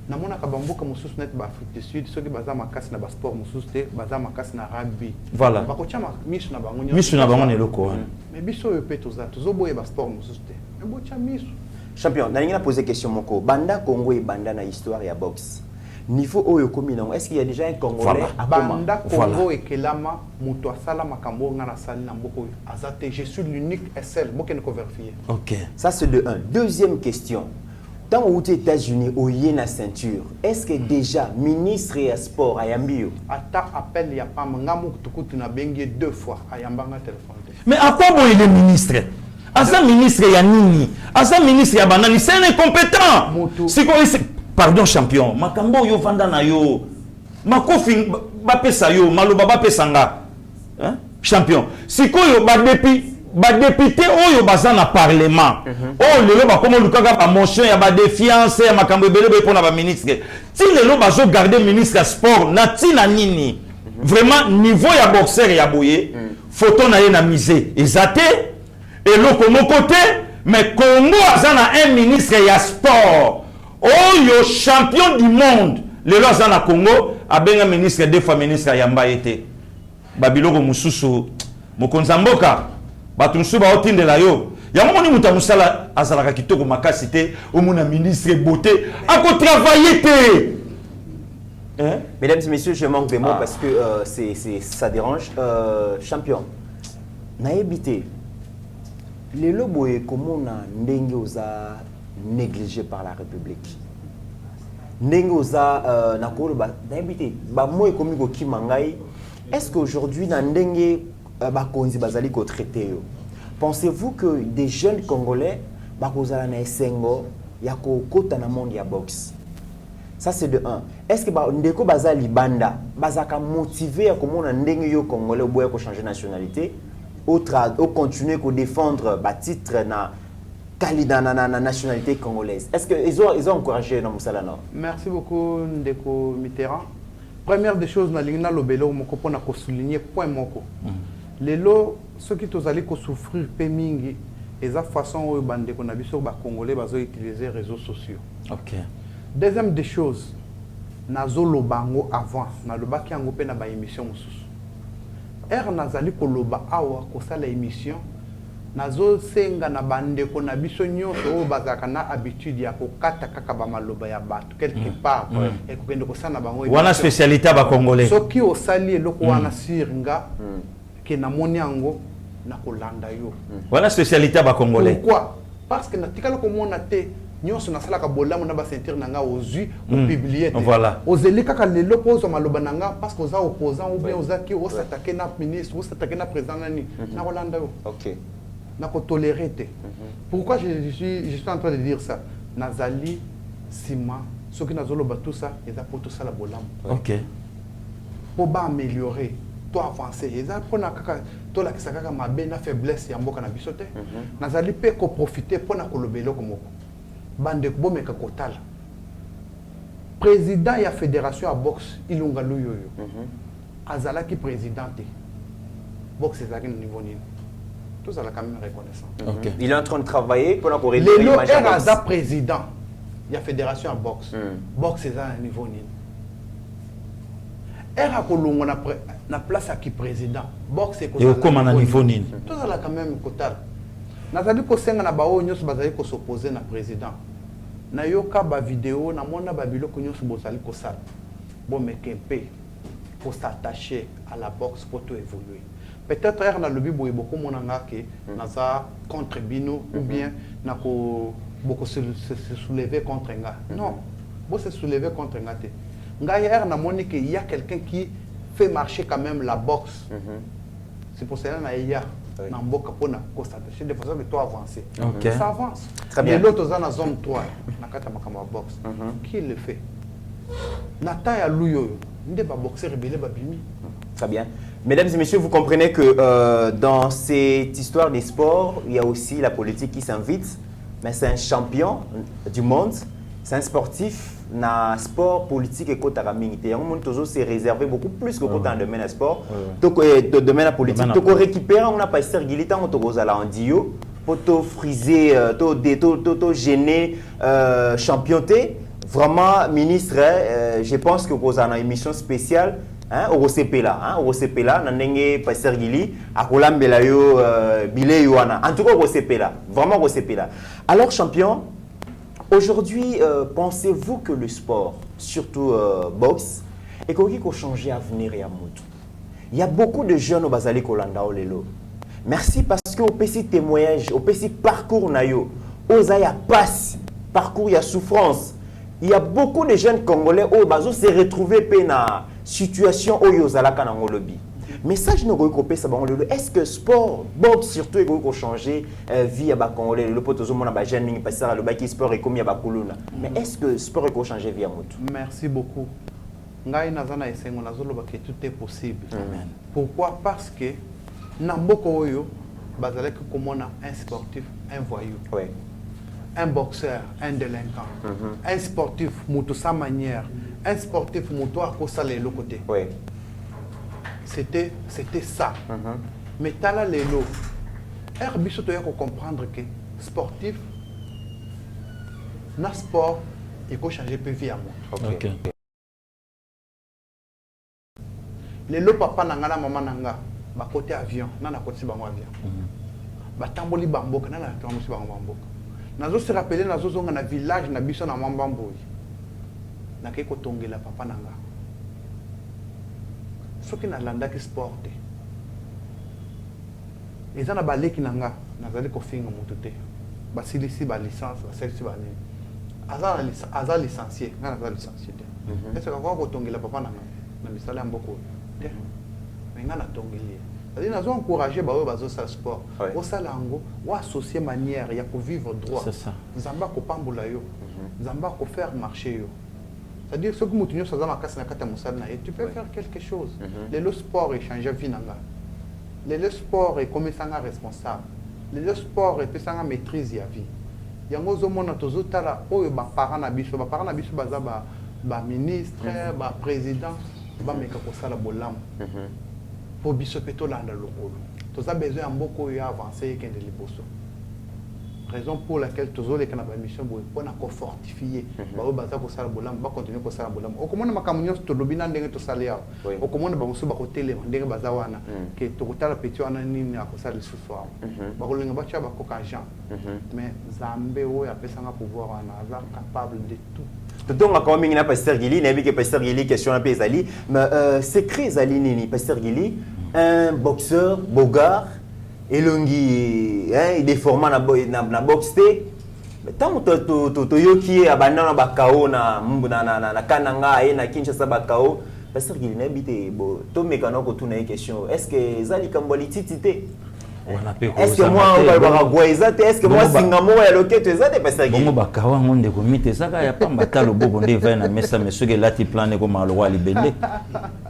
Na mona kabamboka mususu net ba Afrique du Sud ceux qui baza makasi na ba sport mususu te baza makasi na rugby voilà bakocha misu na bango ne loko mais biso yo pe tozo boye ba sport mususu te mais bocha misu champion na ngi na poser question moko banda Congo et banda na histoire ya boxe niveau oyo komi nango est-ce qu'il y a déjà un Congolais banda Congo et kelama muto asala makambo nga na sali na mboko azate je suis l'unique et seul boke ne ko vérifier OK ça c'est de un deuxième question. Tant aux États-Unis, au Yéna ceinture, est-ce que déjà ministre et sport à Yambio ata appel ya pas ngamu tukutu na bengi 2 fois à Yambanga téléphone. Mais à quoi bon il est ministre? Asa ministre ya nini? Asa ministre ya banani c'est un incompétent. C'est quoi pardon champion, makambo yo vanda na yo. Makofi ba pesa yo, maloba ba pesanga. Hein? Champion. C'est quoi yo ba député oyo baza na parlement oh lelo ba komo lukaka ba motion ya ba défiance ya makambo ebele be pona ba ministre ti lelo bazo garder ministre ya sport na tina nini vraiment niveau ya boxeur ya boye photo na ye na misé ezate eloko moko te mais Congo aza na un ministre ya sport oyo champion du monde lelo aza na Congo abenga ministre 2 fois ministre ya mba ete babiloko mususu mokonza mboka batunsu ba otinde la yo ya moni muta musala azalaka kitoko makasi te omona ministre beauté ako travailler te hein? Mesdames et messieurs je manque des mots parce que ça dérange champion na ebité les loboye komona ndenge oza négligé par la République ndenge oza na kolo ba na ebité ba moy komi ko kimangai est-ce qu'aujourd'hui na ndenge bakonzi bazali ko traité yo pensez-vous que des jeunes congolais bakozala na esengo ya ko kota na monde ya boxe ça c'est de un est-ce que ba ndeko bazali banda bazaka motivé ya komona ndenge yo congolais boya ko changer nationalité au continuer ko défendre ba titre na na nationalité congolaise est-ce que ils ont encouragé na musala non merci beaucoup ndeko Mitterrand première des choses na lingna lobelo moko pona ko souligner point moko lelo ceux qui tozali ko souffrir pe mingi eza façon oyo bande ko na biso ba congolais bazo utiliser réseaux sociaux. OK. Deuxième des choses nazo lobango avant na lobaki yango pe na ba émission mususu. Er nazali ko loba awa ko sala émission nazo senga na bandeko na biso nyonso o bazaka na habitude ya kokata kaka ba maloba ya bato quelque part et kokende kosana bango wana spécialité ba congolais soki osali eloko wana siringa ke na moni yango na kolanda yo wana spécialité ba congolais pourquoi parce que na tikala ko mona te nyonso na sala ka bolamu na ba sentir nanga ozui o publier te voilà ozeli kaka lelo pozo maloba nanga parce que oza opposant ou bien ozaki o s'attaquer na ministre ou s'attaquer na président nani na kolanda yo OK. Na ko tolérer te. Pourquoi je suis en train de dire ça? Nazali sima soki nazoloba tout ça eza pour tout ça la bolamu. OK. Pour ba améliorer, toi avancer. Eza pour na kaka to la kisaka mabe na faiblesse ya mboka na biso te. Nazali pe ko profiter pour na kolobelo komoko. Bande ko bomeka kotala. Président ya fédération à boxe Ilunga Luyoyo. Azala ki présidente. Boxe ezaki na niveau nini? Tout ça là quand même reconnaissant. Okay. Il est en train de travailler pour la Corée. Le lot est président. Il y a fédération à boxe. Boxe est à un niveau nil. Era kolongo na place à qui président. Boxe est et comment na niveau nil. Tout ça là quand même kotal. Nazali ko senga na bao nyos bazali ko s'opposer na président. Na yoka ba vidéo na mona ba biloko nyos bozali ko sala. Bon mais kempe pour s'attacher à la boxe pour tout évoluer. Peut-être que dans le lobby beaucoup mon que naza contre bino ou bien nako beaucoup se soulever contre nga. Non, bon se soulever contre nga te. Nga hier na moni que il y a quelqu'un qui fait marcher quand même la boxe. C'est pour cela na ya na mboka pona constater de façon que toi avancer. Ça avance. Très bien. Mais l'autre dans la zone 3 na kata makama boxe. Qui le fait? Nata ya luyo ndé ba boxer rebelle ba bimi. Très bien. Mesdames et messieurs, vous comprenez que dans cette histoire des sports, il y a aussi la politique qui s'invite. Mais c'est un champion du monde, c'est un sportif, na sport politique et kotaraming. Et on toujours s'est réservé beaucoup plus que dans le domaine du sport, le domaine de la politique. Donc on récupère, on a pas Sergili, on a à la Andio, pour tout friser, tout gêner, championner. Vraiment, ministre, je pense que vous avez une émission spéciale. Au CPLA, au CPLA, nanenge Pasteur Gili, à Kolambela yo Bile Yoana. En tout cas au CPLA, vraiment au CPLA. Alors champion, aujourd'hui, pensez-vous que le sport, surtout boxe, est qu'il faut changer à venir et à monter? Il y a beaucoup de jeunes au Bazali Kolanda au Lelo. Merci parce que au petit témoignage, au petit parcours nayo, aux aya passe, parcours il y a souffrance. Il y a beaucoup de jeunes Congolais au Bazo s'est retrouvé pena situation au Yozalaka dans le lobby. Mais ça, je ne sais pas. Est-ce que sport, boxe surtout, il faut changer vie à Congolais? Le poteau, mon abajan, il passe à le baki sport et comme il y a Bakuluna. Mais est-ce que sport il faut changer vie à Moutou? Merci beaucoup. Ngai nazana esengo nazoloba que tout est possible. Amen. Pourquoi? Parce que Namboko Oyo, bazalek comme on a un sportif, un voyou. Oui. Un boxeur, un délinquant, un sportif, moutou sa manière, un sportif, moutou à causer le côté. Oui. C'était ça. Mais tala lelo, Herbiso doit comprendre que sportif, na sport, il faut changer de vie à moi. Okay. Lelo papa nanga maman nanga, ba côté avion, nana côté bango avion. Ba tamboli bamboka, nana tamboli bango bamboka. Nazo se rappeler nazo zonga na village na biso na Mambamboy. Na ke ko tongela papa nanga. Soki na landa ki sport. Eza na baleki nanga, nazali ko finga mutu te. Ba silisi ba licence, ba silisi ba ni. Aza licencié, nga na licencié te. Est-ce que ko tongela papa nanga na misala mboko te. Mais nga na tongeli. C'est-à-dire qu'ils ont encouragé le sport. Ils ont associé manière de vivre droit. C'est ça. Ils ont faire marcher. C'est-à-dire que tu peux faire quelque chose. Le sport est changé de vie. Le sport est comme ça responsable. Le sport est comme maîtrise de la vie. Il y a des gens qui ont des parents, des ministres, des présidents, des pour biso peto landa lokolo. Tous a besoin de beaucoup avancer et de liboso. raison pour laquelle tous les canaux mission pour fortifier ba baza ko sala bolam ba continuer ko sala bolam o komona makamunyo to lobina ndenge to salia o komona ba musu ba ko tele ndenge baza wana ke to kutala petit wana nini ya ko sala lisusu ba ko lenga ba cha ba ko ka Jean mais Zambe o ya pesa nga pouvoir wana aza capable de tout. Donc quand même na Pasteur Guili na bi que Pasteur Guili question un peu Zali mais secret Zali nini Pasteur Guili un boxeur bogar elongi il déforma na boxe te tant to yoki abanda na bakao na kananga et na Kinshasa bakao Pasteur Guili na bité bo to mekana ko tuna question est-ce que Zali kamboli titité est-ce que moi on va goiza est-ce que moi singamo ya loketo ezate Pasteur Guili bongo bakawa ngonde ko mite saka ya pamba talo bobo nde va na mesa monsieur ke lati plane ko malwa libende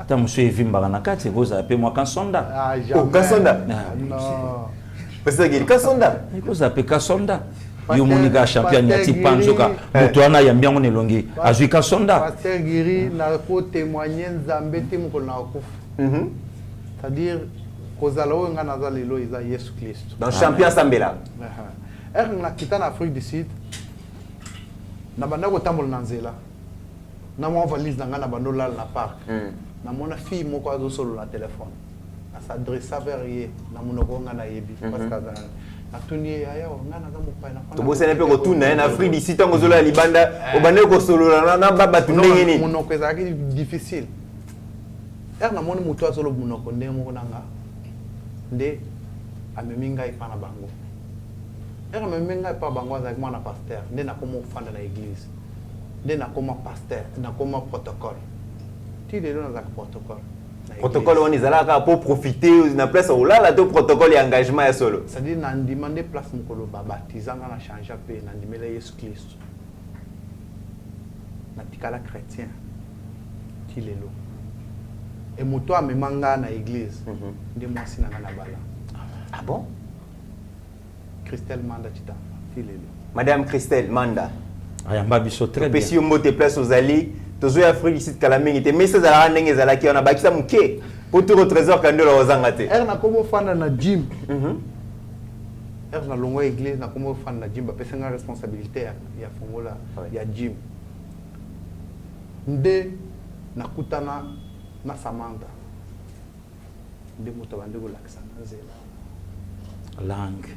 ta monsieur evimba na kati ko za pe moi kansonda oh kansonda Non. Pasteur Guili kansonda ko za pe kansonda yo monika champion ya ti panzoka moto ana ya mbiango ne longi azui kansonda Pasteur Guili na ko témoigner Nzambe te mo na kufa c'est-à-dire kozala oyo nga naza lelo eza Yesu Kristo dans champion Sambela na kita na Afrique du Sud na banda ko tambola na nzela na mwa valise na nga na bando lala na parc na mona fille moko azo solo na téléphone s'adressa vers ye na monoko nga na yebi parce que na tuni aya nga na zamu pa na to bosene pe ko tuna na Afrique du Sud tango zola libanda obane ko solo na baba tunenge ni monoko ezaki difficile na moni muto azolo monoko ndenge moko nanga nde ameminga ipana bango ameminga ipa bango azaki mwana pasteur nde nakoma ofanda na église nde nakoma pasteur nakoma protocole ti lelo nazaka protocole on ezalaka pour profiter na place olala to protocole ya engagement ya solo c'est-à-dire nandima nde place mokolo babatizanga na changer pe nandimela Yesu Kristo natikala chrétien ti lelo et moto amemanga na église nde mwasi nanga na bala ah bon Christelle Manda tita tilelo madame Christelle Manda ayamba biso très bien pesi yo mbote place aux ali tozo Afrique ici kala mingi te mais ça za ndenge za la ki ona bakisa muke pour tout trésor kandola ozanga te na komo fanda na gym na longo église na komo fanda na gym ba pesa nga responsabilité ya fongola ya gym nde nakutana na Samantha nde moto bande ko lakisa nzela langue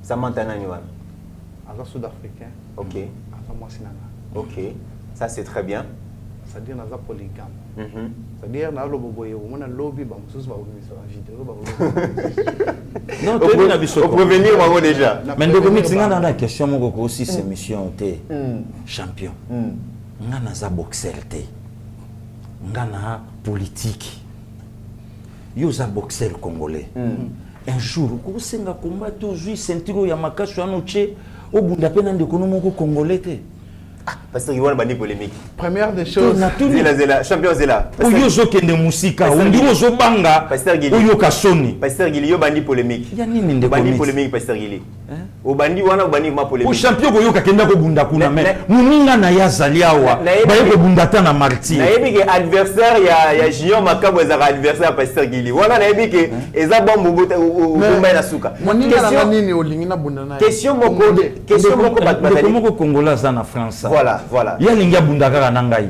Samantha nani wana aza sud-africain OK aza mwasi nanga OK ça c'est très bien c'est-à-dire naza polygame c'est-à-dire na lobo boye omona lobby ba mususu ba obimisa ba vidéo ba non tu na biso au prévenir bango déjà mais ndeko mitinga na la question moko ko aussi c'est mission te champion nga naza boxer te nga na politique yo za boxer congolais un jour ko senga combattre aujourd'hui ceinture ya makasu anoche obunda pena ndeko no moko congolais te parce que il y a une bonne polémique première des choses Zela champion Zela oyo zo kende musika ondiro zo banga Pasteur Guili oyo kasoni Pasteur Guili yo bandi polémique ya nini ndeko bandi polémique Pasteur Guili obandi wana obandi ma polémique o champion ko yo ka kenda ko bunda kuna mais muninga na ya zaliawa ba ko bunda ta na martyr na yebi ke adversaire ya Junior Makabo ezaka adversaire Pasteur Guili wana na yebi ke eza bombo bomba na suka moninga na nini olingi na bunda na question moko batali moko congolais za na France voilà ya linga bunda kaka na ngai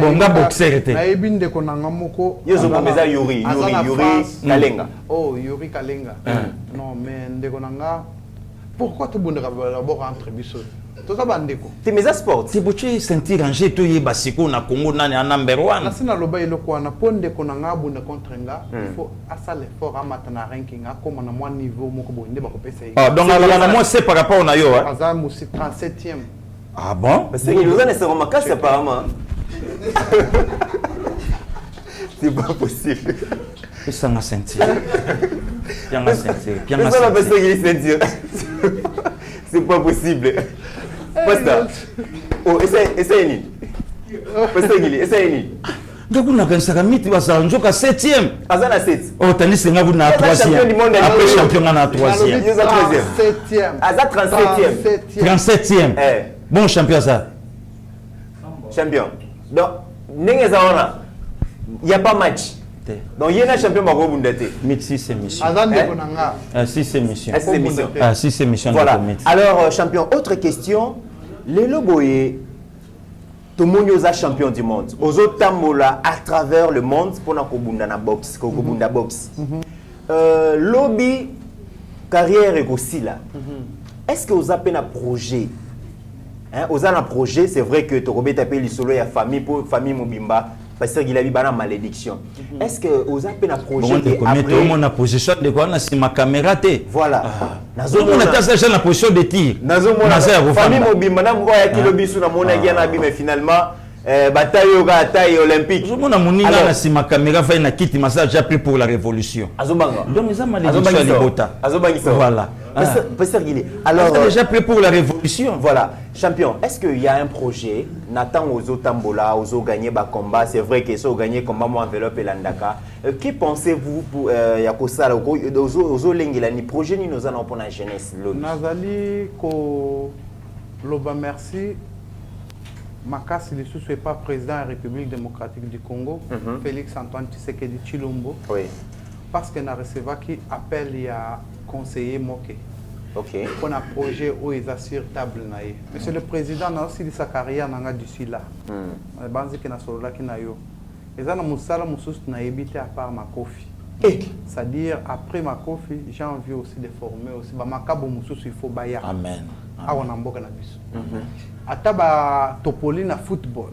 bonga boxer te na yebi ndeko nanga moko yo zo bomeza Yuri Kalenga oh Yuri Kalenga non mais ndeko nanga pourquoi tu bunda d'abord entre biso to ça bandeko te meza sport ti boche sentir ranger to yeba siko na Congo nani a number 1 na sina loba eloko na ponde ko na bunda contre nga il faut asa l'effort amata na ranking akoma na moi niveau moko bo ndeba ko pesa ah donc la moi c'est par rapport na yo aza musi 37e ah bon parce que nous en sommes casse apparemment c'est pas possible ça m'a senti bien m'a senti c'est pas possible Pasteur oh essaye Pasteur Guili essaye donc on a pensé à miti basa njoka 7e azana 7 oh tandis que nga na 3e après champion na 3e 7e aza 37e bon champion ça champion donc ndenge zaona il y a pas match Donc il y a un champion Bako Bundate. 6 émissions. Azan de Konanga. 6 émissions. 6 émissions. 6 émissions. Voilà. Alors champion, autre question. Les Loboye, tout le monde est champion du monde. Aux autres tambola à travers le monde pour na kobunda na boxe, kobunda boxe. Lobby carrière est aussi là. Est-ce que vous avez un projet? Vous avez un projet, c'est vrai que tu as tapé le solo à famille pour famille Mobimba parce qu'il a eu une malédiction. Est-ce que vous avez un projet après mon position de quoi c'est ma caméra t. Voilà. Nazo mon attache la position de tir. Nazo mon famille Mobimba na mwa ya kilo bisu na mona gena bi mais finalement bataille au bataille olympique. Je mon amoni na si ma caméra fait na kit massage j'ai pris pour la révolution. Azobanga. Donc ça malédiction à Libota. Azobanga. Voilà. Pasteur Guilé. Alors déjà prêt pour la révolution. Voilà, champion. Est-ce qu'il y a un projet Nathan Ozo Tambola, Ozo gagner bas combat. C'est vrai que ça gagner combat moi enveloppe et landaka. Que pensez-vous pour Yakosa Ozo Lengila ni projet ni nous allons pour la jeunesse. Nazali ko loba merci. Makasi Lissou n'est pas président de la République démocratique du Congo. Félix Antoine Tshisekedi Chilombo. Oui. Parce qu'on a reçu qui appelle il y a conseiller Moké. Ok. On a un projet où ils assurent table. Monsieur le Président, a aussi sa carrière d'ici là. Je pense qu'il y a un là qui n'a eu. Et ça, on a évité à part ma Kofi. C'est-à-dire, après ma Kofi, j'ai envie aussi de former aussi. Il faut bailler. Amen. Ah, on a un bon cannabis. Ataba Topoli na football.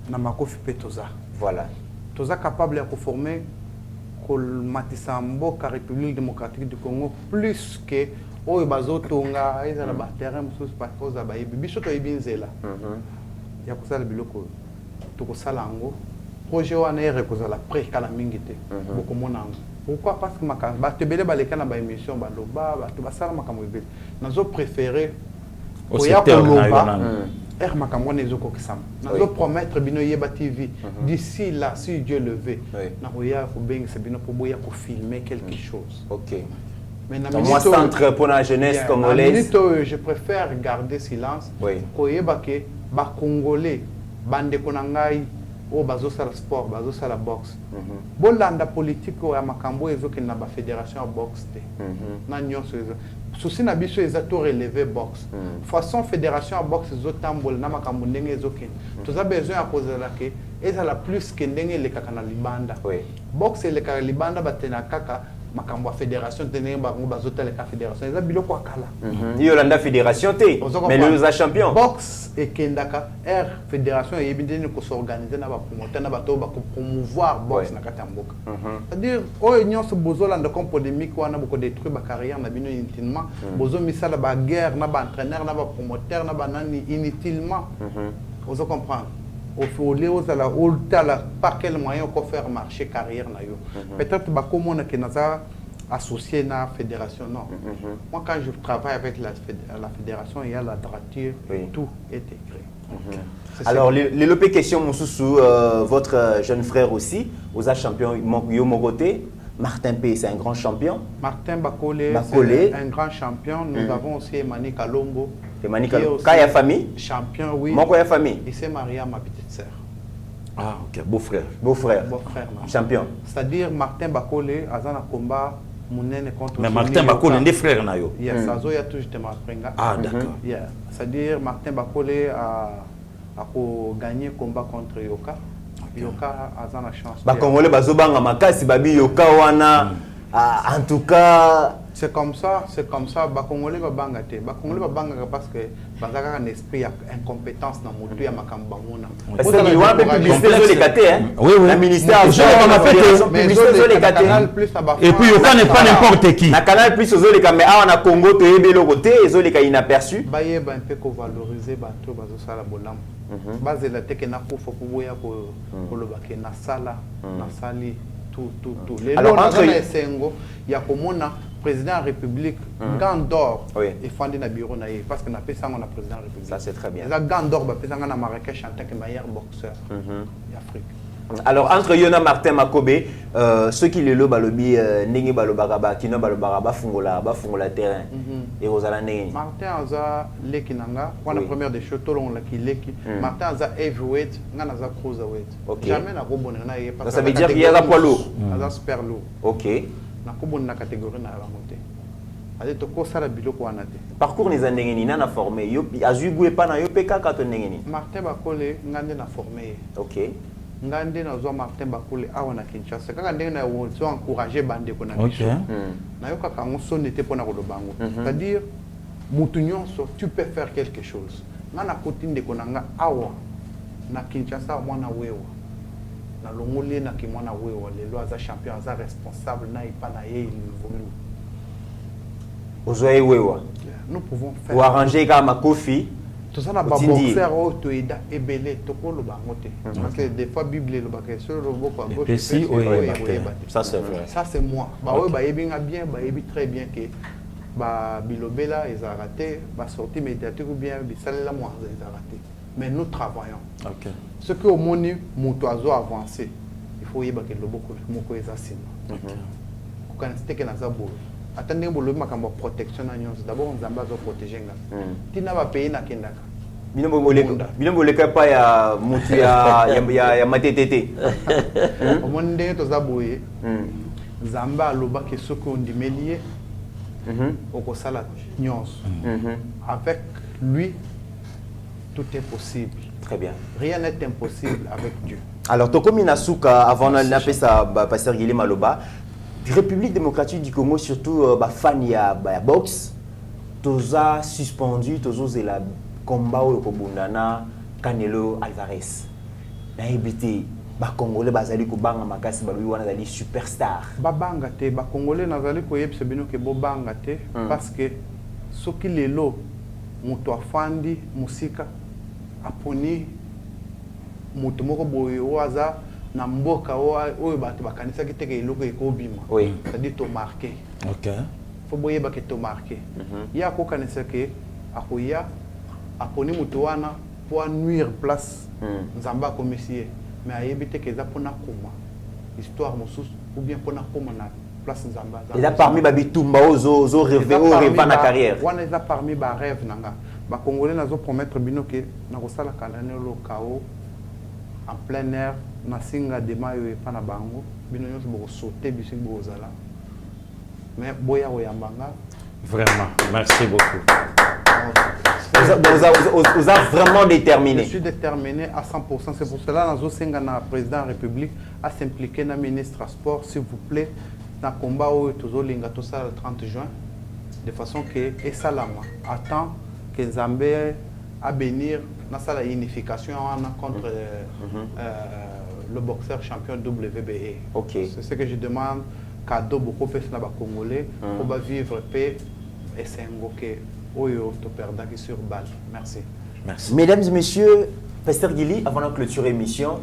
Na ma Kofi Petoza. Voilà. Toza capable de former. Matissa Mboka République démocratique du Congo plus que oyo bazotonga eza na ba terrain mususu pa cause ba yebi biso to yebinzela ya kusala biloko to kusala ngo projet wana ere kozala pré kala mingi te boko monango pourquoi parce que makamba ba tebele baleka na ba émission ba loba ba to basala makambo ebele nazo préférer au secteur na makambo nezo kokisama nazo promettre bino yeba TV d'ici là si Dieu le veut na roya ko bengi se bino pour boya ko filmer quelque chose. OK. Mais dans moi centre pour la jeunesse congolaise je préfère garder silence. Ko yeba ke ba congolais bande konangai o bazo sala sport bazo sala boxe. Bolanda politique o ya makambo ezo ke na ba fédération ya boxe te. Na nyonso ezo souci na biso eza to relever boxe façon fédération à boxe zotambola na makambo ndenge ezoken toza besoin ya kozala ke ezala plus ke ndenge lekaka na libanda boxe lekaka libanda batena kaka makambo ya fédération ndenge bango bazotaleka fédération eza biloko akala yolanda fédération te mais le za champion boxe ekendaka fédération yebi ndenge ko s'organiser na ba promoteur na bato ba ko promouvoir boxe na kata mboka c'est-à-dire oyo nyonso bozolanda comme polémique wana boko détruire ba carrière na bino inutilement bozo misala ba guerre na ba entraîneur na ba promoteur na ba nani inutilement vous comprendre au fondé aux ala ultala par quel moyen qu'on faire marcher carrière na yo peut-être ba comment on que naza associé na fédération non moi quand je travaille avec la fédération il y a la droiture tout est écrit. Alors les questions Moussoussou votre jeune frère aussi aux champion Yomogoté Martin P c'est un grand champion. Martin Bakole c'est un grand champion. Nous avons aussi Emani Kalombo. Emani Kalombo. Kaya famille? Champion, oui. Mon quoi famille? Il s'est marié à ma petite sœur. Ah ok, beau-frère. Beau-frère. Beau-frère. Champion. C'est-à-dire Martin Bakole Azana combat Mounene contre. Mais Martin Bakole est des frères na yo. Yes, Azo ya tout justement Prenga. Ah d'accord. Yeah. C'est-à-dire Martin Bakole a gagné combat contre Yoka. Yoka azana chance. Ba Congolais bazobanga makasi babi Yoka wana en tout cas c'est comme ça ba Congolais ba banga te ba Congolais ba banga parce que bazaka un esprit ya incompétence na moto ya makamba mona parce que il y a un peu publicité sur les KT hein oui la ministère on a fait publicité sur les KT et puis Yoka n'est pas n'importe qui na Canal Plus sur les caméras na Congo to yebelo côté ezo les ka inaperçu ba yeba un peu ko valoriser bato bazo sala bolam base la teke na kufa kuboya ko loba ke na sala na sali tout alors entre Sengo ya komona président de la République Gandor et fondé na bureau na parce que na pesa on a président de la République ça c'est très bien la Gandor ba pesa na Marrakech en tant que meilleur boxeur d'Afrique Alors, entre Yona Martin Makobe, ceux qui le balobi, Nengi Balobaraba, Kino Balobaraba, Fungola terrain. Et Rosala Nengi. Martin Aza Lekinanga, la première des choses, Martin Aza heavyweight, Nanaza cruiserweight. Jamais na Robon. Ça veut dire qu'il y a la poids lourd. Aza super lourd. Ok. Na Robon na catégorie na la montée. Allez, tu as la bilo pour anaté. Parcours les Nengeni, Nana formé. Azugwe pas na Yopeka quand Nengeni. Martin Bakole, Ngande na formé. Ok. Ngande na zo Martin Bakole awana Kinshasa. Quand Ngande na zo encourager bande ko na biso. Na yoka kango son était pour na bango. C'est-à-dire mutunyon so tu peux faire quelque chose. Ngana kotine de konanga awa na Kinshasa mwana wewa. Na longole na ki mwana wewa lelo aza champion aza responsable na ipa na ye il volu. Nous pouvons faire. Ou arranger comme Kofi. Tout ça, on a boxeur auto et belé, toko le bangote. Parce que des fois Bible le baké sur le boko à gauche. Ça c'est vrai. Ça c'est moi. Bah oui, bah bien, bah très bien que bah bilobela ils ont raté, bah sortie médiatique ou bien bisalé la moi ils ont raté. Mais nous travaillons. OK. Ce que au monde mon oiseau avancé, il faut y baké le boko moko ezasima. OK. Ko kaniste que na zabo. Attendez, vous avez une protection. D'abord, on va protéger. Tu n'as pas payé na kendaka. Binombo le pas ya mutu ya matetete. Au monde de tous aboyés. Zamba loba que ce qu'on dit mélier. Au kosala nyons. Avec lui, tout est possible. Très bien. Rien n'est impossible avec Dieu. Alors, Tokomi Nasuka, avant d'appeler ça, pasteur Guilhem Maloba. République démocratique du Congo, surtout fan ya boxe, toza suspendu, toza la combat au Kobundana, Canelo Alvarez. Na ebité ba Congolais bazali ko banga makasi ba lui wana zali superstar. Ba banga te ba Congolais nazali ko yebisa bino ke bo banga te parce que soki lelo muto afandi musika aponi muto moko boye waza na mboka oyo bato bakanisa kiteke eloko ekobima. Oui. C'est-à-dire to marqué. OK. Faut boye ba ke to marqué. Ya ko kanisa ke akoya aponi muto wana pour nuire place nzamba commissaire mais ayebite ke za pona koma histoire mosusu ou bien pona koma na place nzamba. Il a parmi babitumba ozo rêver na carrière. Wana eza parmi ba rêve nanga. Ba Congolais nazo promettre bino ke na kosala kanane lo kao en plein air. Nasinga de mayo et pas na bango bino nyonso boko sauter bisi bozala mais boya oyambanga vraiment merci beaucoup. Vous êtes vraiment déterminé. Je suis déterminé à 100%. C'est pour cela que nous avons président de la République à s'impliquer dans le ministre des Sports, s'il vous plaît, dans le combat où nous avons le 30 juin, de façon que Salama attend que Zambé à bénir dans la unification contre le boxeur champion WBA. Okay. C'est ce que je demande, cadeau beaucoup plus dans les Congolais, pour vivre paix et c'est un goké. Oyo to perdant sur balle. Merci. Merci. Mesdames et messieurs, Pasteur Guili, avant de clôturer l'émission,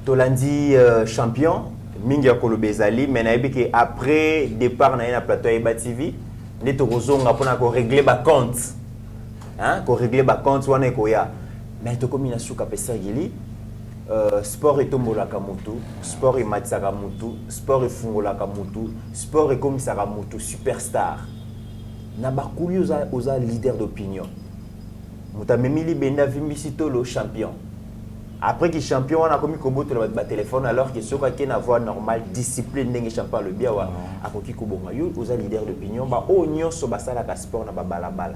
Tolandi champion, Mingia Kolobezali, mais après départ dans le plateau Eba TV, nous avons régler les comptes. Hein, pour régler les comptes, on est koya. Mais tu comme une souka Pasteur Guili, sport est tombola kamutu, sport est matsaka mutu, sport est fungola kamutu, sport est comme saramutu, superstar. Na bakuli oza leader d'opinion. Mutamemili benda vimbisito le champion. Après que champion on a commis koboto le téléphone alors que soka qui na voix normale discipline ndenge champion le bien wa akoki kobonga yo oza leader d'opinion ba o nyonso basala ka sport na balabala.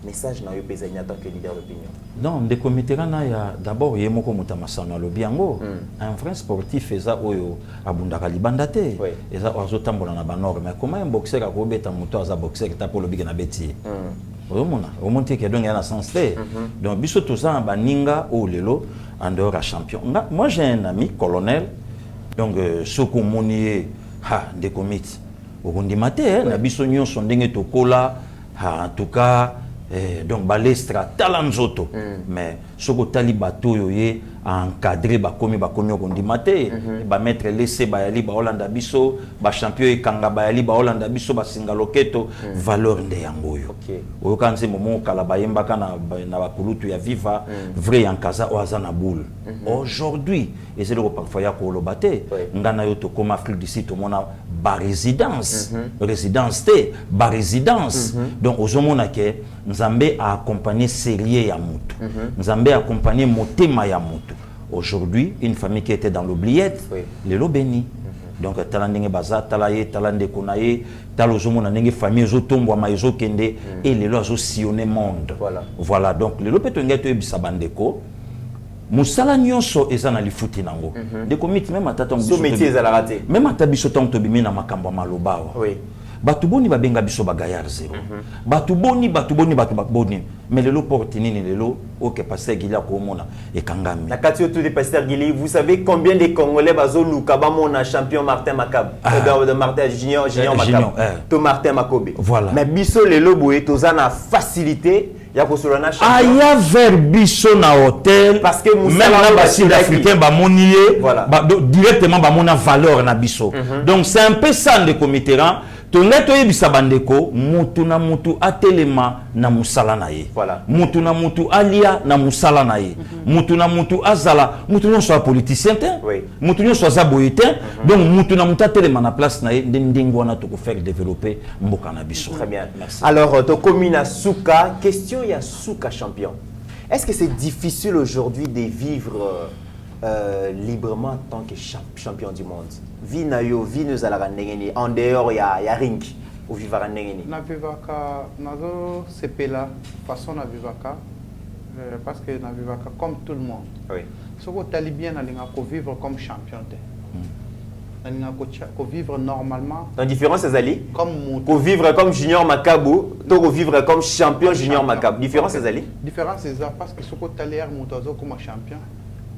Message na yo pesa en tant que leader d'opinion. Non, de comité na ya d'abord yemoko mutamasana lo biango. Un vrai sportif eza oyo abundaka libanda te. Eza ozo tambola na ba norme. Mais comment un boxeur a kobeta muto aza boxeur ta pour le big na beti. Omona, omonte ke donc na sens te. Donc biso tout ça ba ninga o lelo en dehors à champion. Moi j'ai un ami colonel donc soko monier ha de comité. Okondi maté na biso nyonso ndenge tokola ha en tout cas Donc balestra talanzoto mais ce que tali bato yoye a encadré ba komi okondi mate ba mettre laisser ba yali ba Hollanda biso ba champion e kanga ba yali ba Hollanda biso ba singa loketo valeur nde yangoyo oyo kanze momo kala ba yemba kana na ba kulutu ya viva vrai yankaza o azana boule aujourd'hui et c'est le parfois ya ko lobate ngana yo to comme Afrique du Sud to mona ba résidence résidence te ba résidence donc ozomona ke Nzambe a accompagné sérieux ya mutu. Nzambe a accompagné motema ya mutu. Aujourd'hui, une famille qui était dans l'oubliette, les lo béni. Donc, talandenge baza, talaye, talande konaye, talozomo na nenge famille zo tombo ma zo kende et les lo zo sillonner monde. Voilà. Donc, les lo petonga to ebisa bandeko. Musala nyonso ezana lifuti nango. De komiti même atata so métier ezala raté. Même atabiso tango to bimina makambo malobawa. Oui. Batuboni babenga biso bagayar zéro. Batuboni mais le lot porte nini le lot OK pasteur Gilia ko mona e kangami. La katio tout de pasteur Gili, vous savez combien de Congolais bazo luka ba mona champion Martin Makab de Martin Junior Makab. To Martin Makobe. Voilà. Mais biso le lobo et tozana facilité ya ko solana champion. Aya vers biso na hôtel parce que même là bas sud-africain ba monier directement ba mona valeur na biso. Donc c'est un peu ça de committeran. Tongeto yebisa bandeko mutu na mutu atelema na musala na ye. Voilà. Mutu na mutu alia na musala na ye. Mutu na mutu azala, mutu non soit politicien te. Mutu non soit zaboyete. Donc mutu na mutu atelema na place na ye ndingo na to ko faire développer mboka na biso. Très bien. Merci. Alors to komina suka, question ya suka champion. Est-ce que c'est difficile aujourd'hui de vivre librement en tant que champion du monde? Vie na yo, vie nous ala ndengeni en dehors ya ring ou vivre ndengeni. Na vivaka nazo sepela façon na vivaka parce que na vivaka comme tout le monde. Oui. Ce que tali bien na linga ko vivre comme champion te. Na linga ko vivre normalement. La différence c'est ali comme ko vivre comme Junior Makabu, to vivre comme champion Junior Makabu. Différence c'est ali? Différence c'est ça parce que ce que tali er moutazo comme champion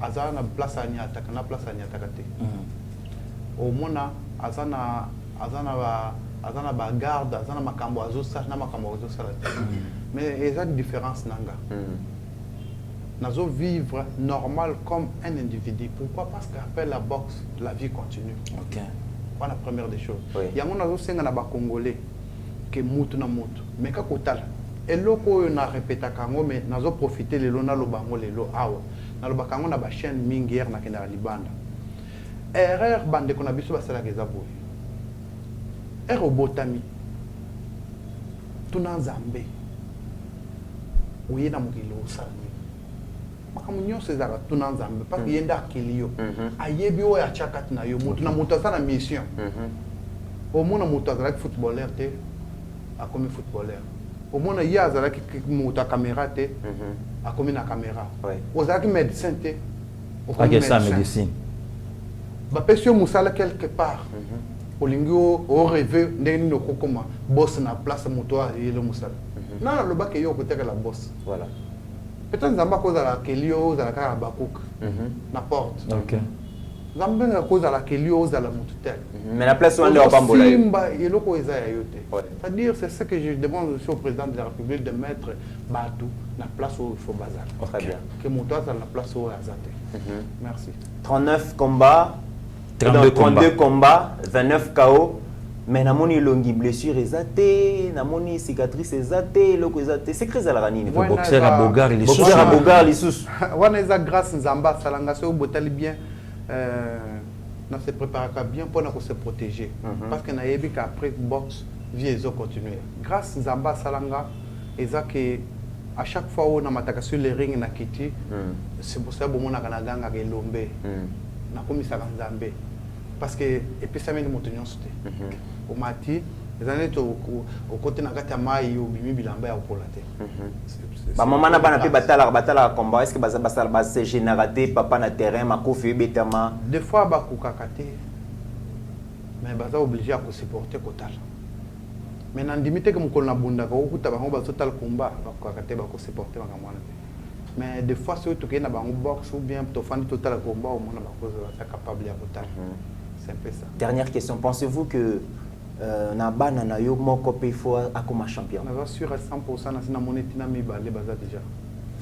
azana na place anya ataka na place anya ataka te. Au mona azana ba garde azana makambo azosa na makambo azosa mais il y a une différence nanga nazo vivre normal comme un individu. Pourquoi? Parce qu'après la boxe la vie continue. OK, voilà la première des choses. Yango nazo senga na ba congolais que mutu na mutu mais ka kotala eloko na répéta kango mais nazo profiter lelo na lobango lelo awa na lobaka ngo na ba chaîne mingi na kenda libanda. Erreur bande ko na biso basala ke zaboy. Erreur botami. Tuna Nzambe. Uye na mukilo salami. Makamu nyonso ezaka tuna Nzambe parce que yenda akiliyo. Ayebi o ya chakati na yo mutu na mutu asana mission. Au mona mutu azala footballeur te akomi footballeur. Au mona ya azala ki mutu caméra te akomi na caméra. Ozaki médecin te akomi médecine. Ba pesio musala quelque part. Olingo o rêve ndeni no kokoma boss na place moto yele musala. Na lo ba ke yo koteka la boss. Voilà. Peut-être Nzamba koza la kelio za la kara bakuk. Na porte. OK. Nzamba na koza la kelio za la mututel. Mais la place on le bambola. Simba yeloko eza ya yote. C'est-à-dire c'est ce que je demande aussi au président de la République de mettre Badou na place où il faut bazar. Très bien. Que moto za la place où azate. Merci. 39 combats 32 combats, 29 KO. Mais namoni longi blessure ezate, namoni cicatrice ezate, loko ezate. C'est très alarmant. Le boxeur à Bogar il boxeur à Bogar les sous. Wana eza grâce Nzamba salanga so botali bien na se préparer bien pour na se protéger parce que na yebi qu'après boxe vie ezo continuer. Grâce Nzamba salanga eza que à chaque fois on a mataka sur les rings na kiti c'est pour ça bon na kana ganga ke lombe na komisa Nzambe parce que et puis ça mène montonyon sauté au mati les années au côté na kati mai au bimi bilamba ya okolate ba maman na bana pe batala combat est-ce que ba se génératé papa na terrain makofi betama des fois ba kokakate mais baza obligé à ko supporter kotal mais na ndimite que mukolo na bunda ko kuta bango ba total combat ba kokakate ba ko supporter ba kamwana mais des fois c'est tout na bango boxe ou bien to fandi total combat au mona ba ko capable ya kotal. C'est un peu ça. Dernière question, pensez-vous que na bana na yo moko pe fo akoma champion. naza sûr à 100% na sina moni tina mibale baza déjà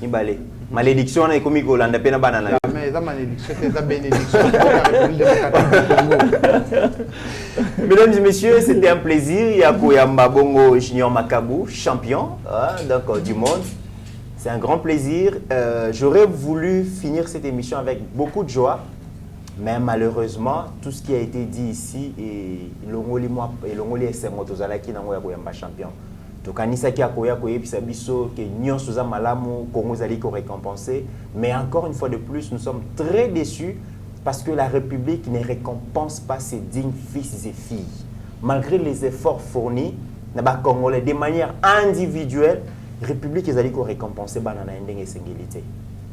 Mibale. Malédiction na ekomi kolanda pe na bana na yo. mais eza malédiction eza bénédiction pour la République démocratique du Congo. Mesdames et messieurs, c'était un plaisir. Yakoyamba Bongo Junior Makabu, champion donc, du monde. C'est un grand plaisir. J'aurais voulu finir cette émission avec beaucoup de joie, mais malheureusement, tout ce qui a été dit ici est l'ongoli SMOTOZALAKI nango Yakoyamba champion. Donc, Anisaki Akoya Koyebisa Biso, que Nyon Souza Malamu, Congo Zali ko récompensé. Mais encore une fois de plus, nous sommes très déçus parce que la République ne récompense pas ses dignes fils et filles. Malgré les efforts fournis, Congolais, de manière individuelle, la République est allée récompenser Banana Ndenge Sengilité.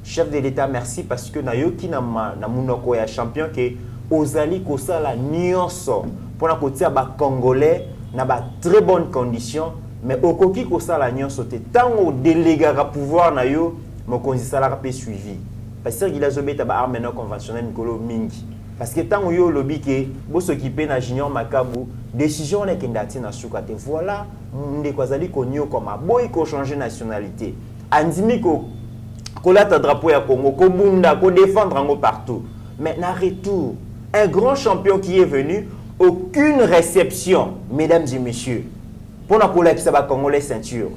Chef de l'État, merci parce que Nayoki na munoko ya champion que Ozali Kosala Nyonso pour na kotia ba Congolais na ba très bonnes conditions, mais Okoki Kosala Nyonso te tango délégué à pouvoir na yo mokonzi salaka pe suivi. Parce que il a zobé taba arme non conventionnel Nikolo Mingi. Parce que tant que lobby que vous s'occupez na Junior Makabu, décision n'est qu'indati na soukate. Voilà, ndekwazali konyo comme boy ko changer nationalité. Andimi ko kolata drapeau ya Congo, ko bunda, ko défendre ngo partout. Mais na retour, un grand champion qui est venu, aucune réception, mesdames et messieurs. Pour na kola kisaba congolais ceinture.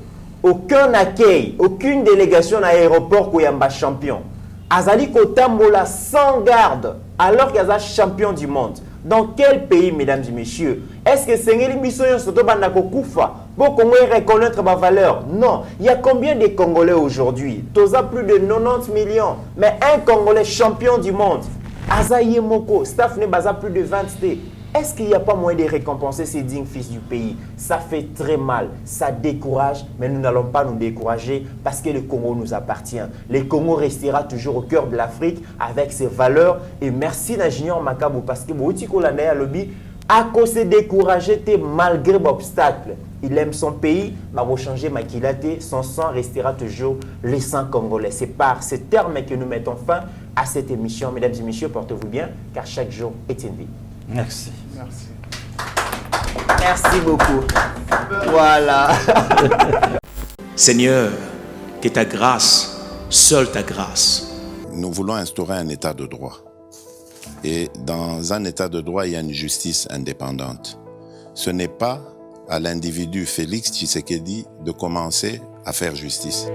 Aucun accueil, aucune délégation à l'aéroport Koyamba champion. Azali Kotambola sans garde alors qu'il est champion du monde. Dans quel pays, mesdames et messieurs? Est-ce que Sengeli Missoyon Sotobanda Kokoufa pour Congo reconnaître ma valeur? Non. Il y a combien de Congolais aujourd'hui? Toza plus de 90 millions. Mais un Congolais champion du monde. Azaye Moko, staff ne basa plus de 20 T. Est-ce qu'il n'y a pas moyen de récompenser ces dignes fils du pays? Ça fait très mal, ça décourage, mais nous n'allons pas nous décourager parce que le Congo nous appartient. Le Congo restera toujours au cœur de l'Afrique avec ses valeurs. Et merci à Junior Makabu parce que Boutiko Landaya Lobby a se découragé malgré l'obstacle. Il aime son pays, mais va changer Makilate, son sang restera toujours le sang congolais. C'est par ces termes que nous mettons fin à cette émission. Mesdames et messieurs, portez-vous bien car chaque jour est une vie. Merci. Merci. Merci beaucoup. Voilà. Seigneur, que ta grâce, seule ta grâce. Nous voulons instaurer un état de droit. Et dans un état de droit, il y a une justice indépendante. Ce n'est pas à l'individu Félix Tshisekedi de commencer à faire justice.